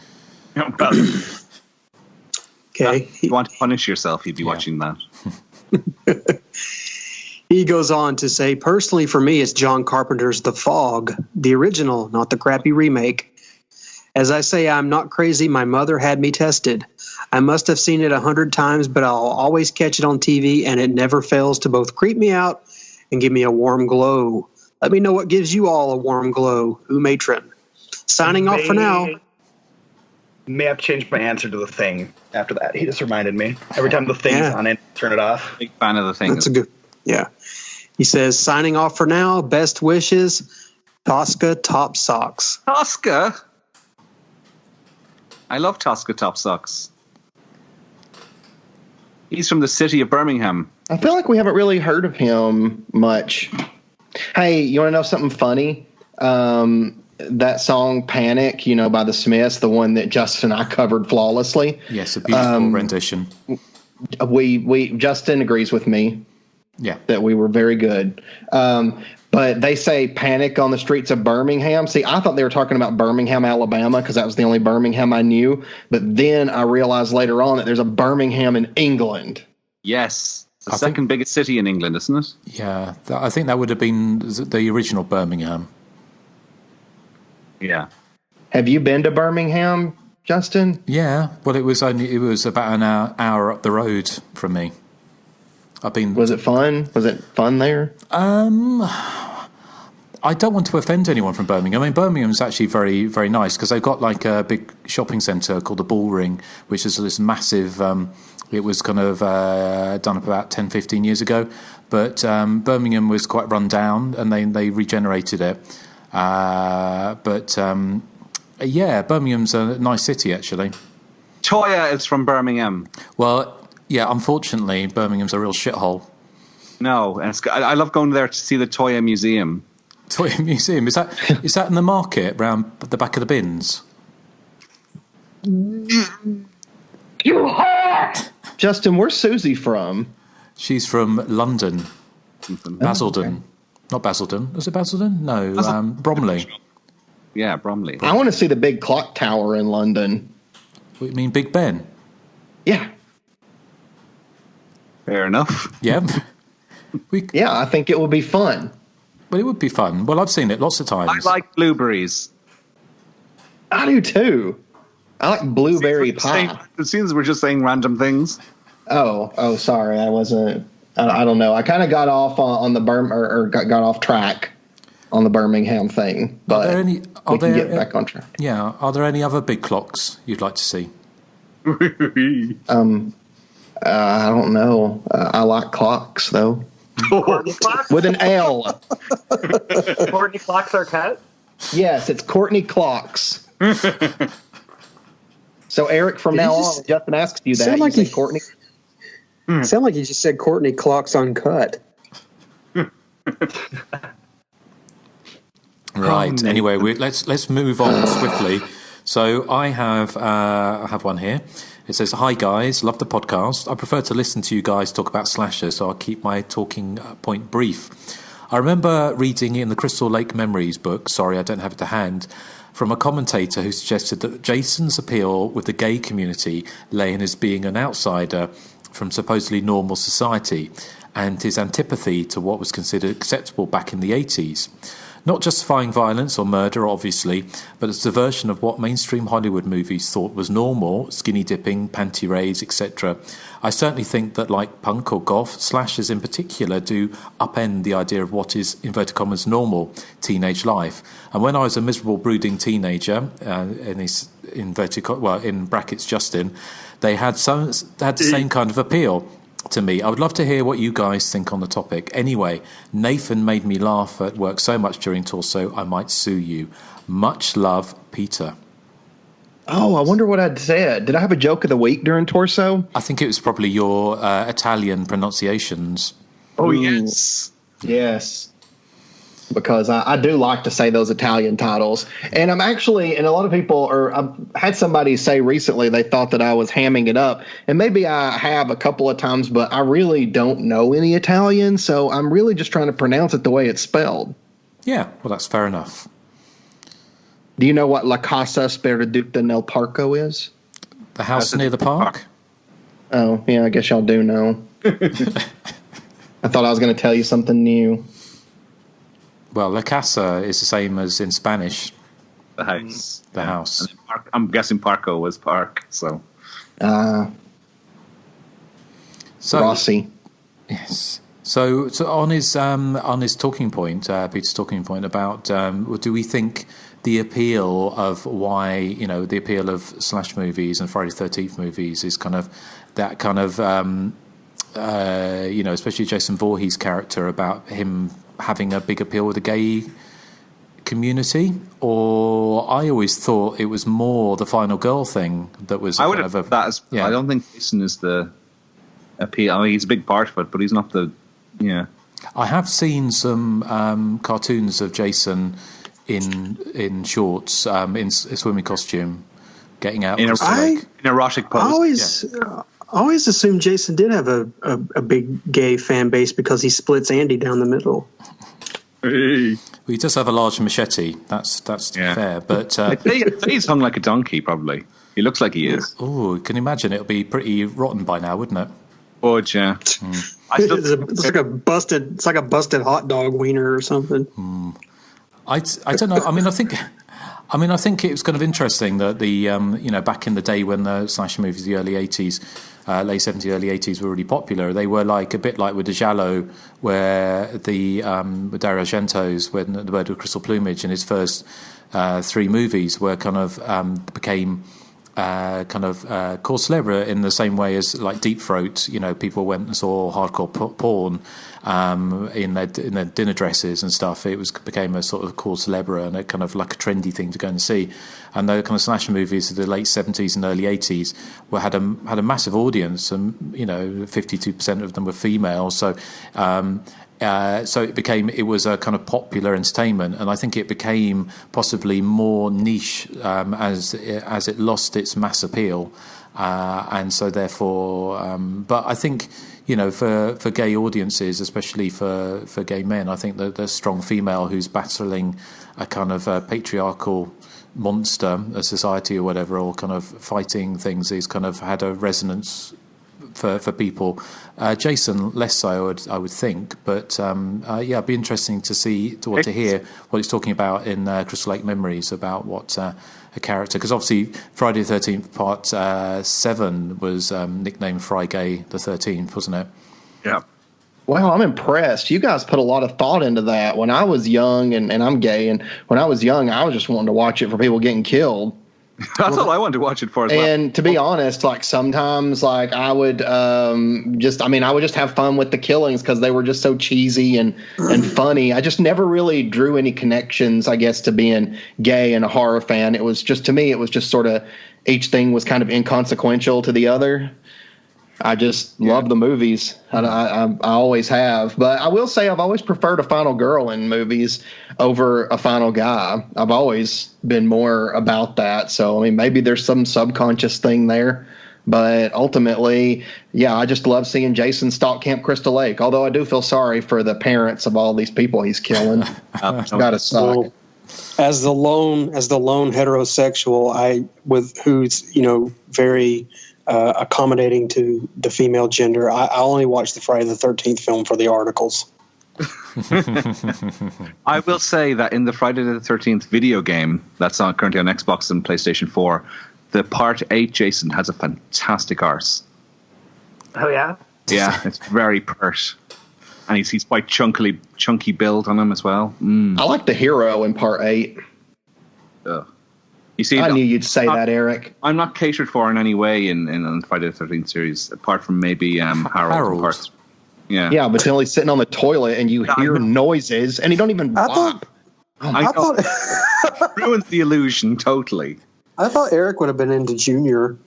Okay. You want to punish yourself, you'd be watching that. He goes on to say, personally for me, it's John Carpenter's The Fog, the original, not the crappy remake. As I say, I'm not crazy. My mother had me tested. I must have seen it 100 times, but I'll always catch it on TV, and it never fails to both creep me out and give me a warm glow. Let me know what gives you all a warm glow. Matron. Signing off for now. May have to change my answer to The Thing after that. He just reminded me. Every time The Thing's on it, turn it off. Big fan of The Thing. That's a good, yeah. He says, signing off for now. Best wishes, Tosca Top Socks. Tosca? I love Tosca Top Socks. He's from the city of Birmingham. I feel like we haven't really heard of him much. Hey, you want to know something funny? That song Panic, by the Smiths, the one that Justin and I covered flawlessly. Yes, a beautiful rendition. Justin agrees with me. Yeah. That we were very good. But they say Panic on the Streets of Birmingham. See, I thought they were talking about Birmingham, Alabama, because that was the only Birmingham I knew. But then I realized later on that there's a Birmingham in England. Yes. The second biggest city in England, isn't it? Yeah. I think that would have been the original Birmingham. Yeah. Have you been to Birmingham, Justin? Yeah. Well, it was about an hour up the road from me. Was it fun? Was it fun there? I don't want to offend anyone from Birmingham. I mean, Birmingham's actually very, very nice because they've got like a big shopping centre called the Bull Ring, which is this massive. It was kind of done up about 10, 15 years ago, but Birmingham was quite run down, and they regenerated it. Birmingham's a nice city actually. Toya is from Birmingham. Well, yeah, unfortunately, Birmingham's a real shithole. No, and I love going there to see the Toya Museum. Toya Museum? Is that in the market round the back of the bins? You whore! Justin, where's Susie from? She's from London. Basildon. Okay. Not Basildon. Was it Basildon? No, Bromley. Yeah, Bromley. I want to see the big clock tower in London. What, you mean Big Ben? Yeah. Fair enough. Yeah. Yeah, I think it will be fun. Well, it would be fun. Well, I've seen it lots of times. I like blueberries. I do too. I like blueberry pie. It seems we're just saying random things. Oh, sorry. I wasn't. I don't know. I kind of got off on the got off track on the Birmingham thing. But we can get back on track. Yeah. Are there any other big clocks you'd like to see? I don't know. I like clocks though. Courtney Clocks? With an L. Courtney Clocks Arquette? Yes, it's Courtney Clocks. So Eric, from now on, when Justin asks you that, you say Courtney. Sound like you just said Courtney Clocks Uncut. Right. Anyway, let's move on swiftly. So I have one here. It says, "Hi guys, love the podcast. I prefer to listen to you guys talk about slashers, so I'll keep my talking point brief. I remember reading in the Crystal Lake Memories book, sorry I don't have it to hand, from a commentator who suggested that Jason's appeal with the gay community lay in his being an outsider from supposedly normal society and his antipathy to what was considered acceptable back in the 80s. Not justifying violence or murder, obviously, but as a version of what mainstream Hollywood movies thought was normal, skinny dipping, panty raids, etc. I certainly think that, like punk or goth, slashers in particular do upend the idea of what is, inverted commas, normal teenage life. And when I was a miserable, brooding teenager, in brackets Justin, they had the same kind of appeal to me. I would love to hear what you guys think on the topic. Anyway, Nathan made me laugh at work so much during Torso, I might sue you. Much love, Peter." Oh, I wonder what I'd said. Did I have a joke of the week during Torso? I think it was probably your Italian pronunciations. Oh, yes. Yes. Because I do like to say those Italian titles. And I'm actually, and a lot of people, I've had somebody say recently they thought that I was hamming it up. And maybe I have a couple of times, but I really don't know any Italian. So I'm really just trying to pronounce it the way it's spelled. Yeah, well, that's fair enough. Do you know what La Casa Sperduta nel Parco is? The house near the park? Oh, yeah, I guess y'all do know. I thought I was going to tell you something new. Well, La Casa is the same as in Spanish. The house. The house. And I'm guessing Parco was park, so. Rossi. Yes. So on his talking point, Peter's talking point about, do we think the appeal of why, the appeal of slash movies and Friday the 13th movies is kind of that kind of, especially Jason Voorhees' character, about him having a big appeal with the gay community? Or I always thought it was more the final girl thing that was. I would have that as. Yeah. I don't think Jason is the appeal. I mean, he's a big part of it, but he's not the. Yeah. I have seen some cartoons of Jason in shorts, in a swimming costume, getting out in an erotic pose. I always assumed Jason did have a big gay fan base because he splits Andy down the middle. Hey. Well, he does have a large machete. That's fair. But he's hung like a donkey. Probably he looks like he is. Oh, can you imagine? It'll be pretty rotten by now, wouldn't it? Oh, yeah. It's like a busted hot dog wiener or something. I don't know. I mean, I think it was kind of interesting that the back in the day when the slasher movies, the early 80s, late 70s, early 80s were really popular. They were like a bit like with the Giallo, where the with Dario Argento's, when The Bird with Crystal Plumage in his first 3 movies were kind of became cause célèbre in the same way as like Deep Throat. You know, people went and saw hardcore porn in their dinner dresses and stuff. It became a sort of cause célèbre and a kind of like a trendy thing to go and see. And the kind of slasher movies of the late 70s and early 80s had a massive audience, and 52% of them were female. So it was a kind of popular entertainment, and I think it became possibly more niche as it lost its mass appeal, and so therefore. But I think for gay audiences, especially for gay men, I think that the strong female who's battling a kind of patriarchal monster, a society or whatever, or kind of fighting things, is kind of had a resonance for people. Jason less so, I would think, but it'd be interesting to hear what he's talking about in Crystal Lake Memories about what a character, because obviously Friday the 13th Part 7 was nicknamed Friday the 13th, wasn't it? Yeah. Well, I'm impressed. You guys put a lot of thought into that. When I was young, and I'm gay, and when I was young, I was just wanting to watch it for people getting killed. That's all I wanted to watch it for as well. And to be honest, like sometimes, like I would I would just have fun with the killings because they were just so cheesy and funny. I just never really drew any connections, I guess, to being gay and a horror fan. It was just, to me, it was just sort of each thing was kind of inconsequential to the other. I just love the movies. I always have. But I will say I've always preferred a final girl in movies over a final guy. I've always been more about that. So, I mean, maybe there's some subconscious thing there. But ultimately, yeah, I just love seeing Jason stalk Camp Crystal Lake. Although I do feel sorry for the parents of all these people he's killing. It's got to suck. Well, as the lone heterosexual, who's very accommodating to the female gender, I only watch the Friday the 13th film for the articles. I will say that in the Friday the 13th video game that's currently on Xbox and PlayStation 4, the Part 8 Jason has a fantastic arse. Oh, yeah? Yeah, it's very pert. And he's quite chunky build on him as well. I like the hero in Part 8. Ugh. You see, I knew you'd say that, Eric. I'm not catered for in any way in the Friday the 13th series, apart from maybe Harold. Yeah, but then he's sitting on the toilet and you hear noises and he don't even bop. I thought ruins the illusion totally. I thought Eric would have been into Junior.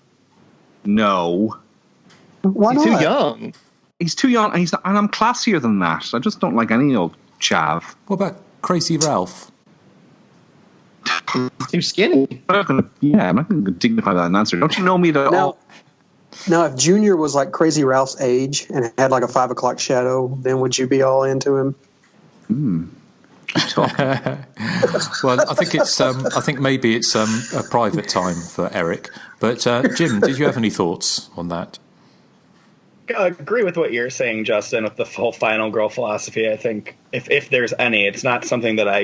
No. Why He's not? too young. He's too young, and I'm classier than that. I just don't like any old chav. What about Crazy Ralph? Too skinny. I'm not going to dignify that an answer. Don't you know me at all? Now, if Junior was like Crazy Ralph's age and had like a 5 o'clock shadow, then would you be all into him? Well, I think maybe it's a private time for Eric. But Jim, did you have any thoughts on that? I agree with what you're saying, Justin, with the whole final girl philosophy. I think if there's any, it's not something that I,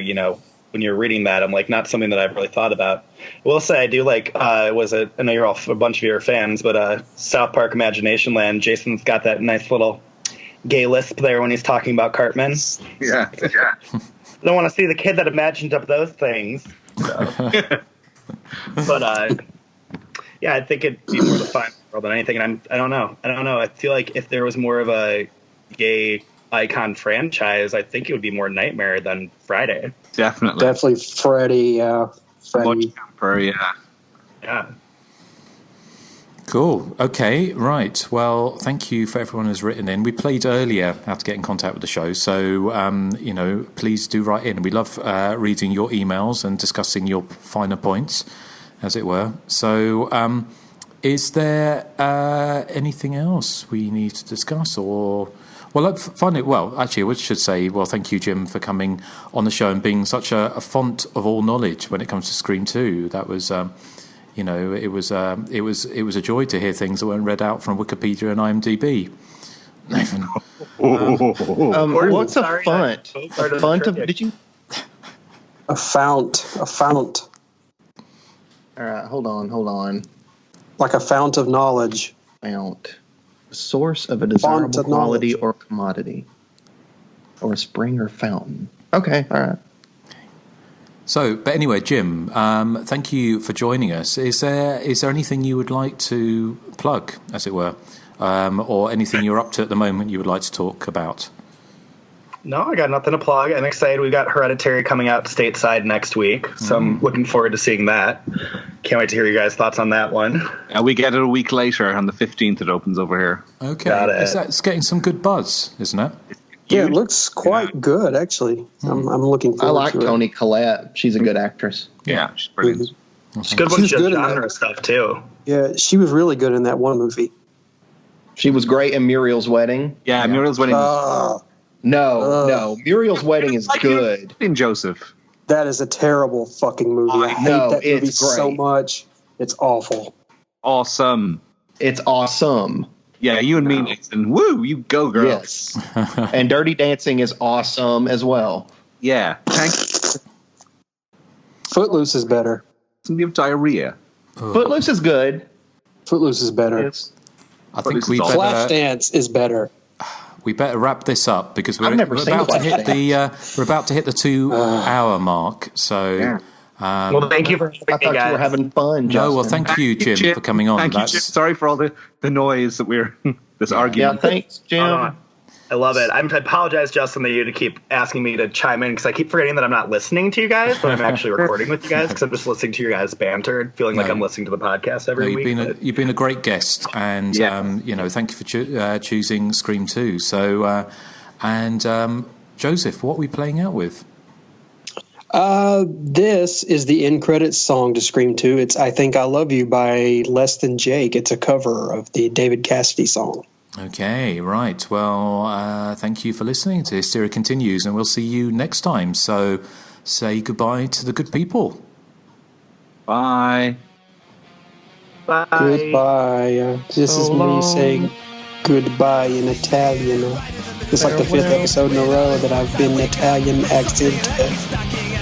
when you're reading that, I'm like, not something that I've really thought about. I will say I do like, I know you're all, a bunch of you are fans, but South Park Imagination Land, Jason's got that nice little gay lisp there when he's talking about Cartman. Yeah. I don't want to see the kid that imagined up those things. So. But, yeah, I think it'd be more the final girl than anything. And I don't know. I feel like if there was more of a gay icon franchise, I think it would be more Nightmare than Friday. Definitely Freddy. Much camper, yeah. Yeah. Cool. Okay, right. Well, thank you for everyone who's written in. We played earlier how to get in contact with the show, so, please do write in. We love reading your emails and discussing your finer points, as it were. So, is there anything else we need to discuss, or... Well, actually, we should say, thank you, Jim, for coming on the show and being such a font of all knowledge when it comes to Scream 2. That was, it was a joy to hear things that weren't read out from Wikipedia and IMDb. Nathan, what's a font? A font of? Did you? A fount. All right, hold on. Like a fount of knowledge. Fount. Source of a desirable quality or commodity, or a spring or fountain. Okay, all right. So, but anyway, Jim, thank you for joining us. Is there anything you would like to plug, as it were, or anything you're up to at the moment you would like to talk about? No, I got nothing to plug. I'm excited. We got Hereditary coming out stateside next week, so I'm looking forward to seeing that. Can't wait to hear you guys' thoughts on that one. We get it a week later. On the 15th, it opens over here. Okay. It's getting some good buzz, isn't it? Yeah, it looks quite good, actually. I'm looking forward to it. I like Toni Collette. She's a good actress. Yeah, she's brilliant. She's good with genre stuff, too. Yeah, she was really good in that one movie. She was great in Muriel's Wedding. Yeah, Muriel's Wedding. No. Muriel's Wedding is good. In Joseph. That is a terrible fucking movie. I hate that movie so much. It's awful. Awesome. It's awesome. Yeah, you and me, Nathan. Woo, you go, girl. Yes. And Dirty Dancing is awesome as well. Yeah. Thank you. Footloose is better. You have diarrhea. Footloose is good. Footloose is better. I think we better. Flashdance is better. We better wrap this up because we're about to hit the 2 hour mark. So, well, thank you for. I thought you were having fun. Justin. No, well, thank you, Jim, for coming on. Thank you, Jim. Sorry for all the noise that we're this argument. Yeah, thanks, Jim. I love it. I apologize, Justin, that you keep asking me to chime in because I keep forgetting that I'm not listening to you guys, but I'm actually recording with you guys because I'm just listening to your guys' banter and feeling like I'm listening to the podcast every week. You've been a great guest, and thank you for choosing Scream 2. So, Joseph, what are we playing out with? This is the end credits song to Scream 2. It's "I Think I Love You" by Less Than Jake. It's a cover of the David Cassidy song. Okay, right. Well, thank you for listening to Hysteria Continues, and we'll see you next time. So say goodbye to the good people. Bye. Bye. Goodbye. This is me saying goodbye in Italian. It's like the 5th episode in a row that I've been Italian accented.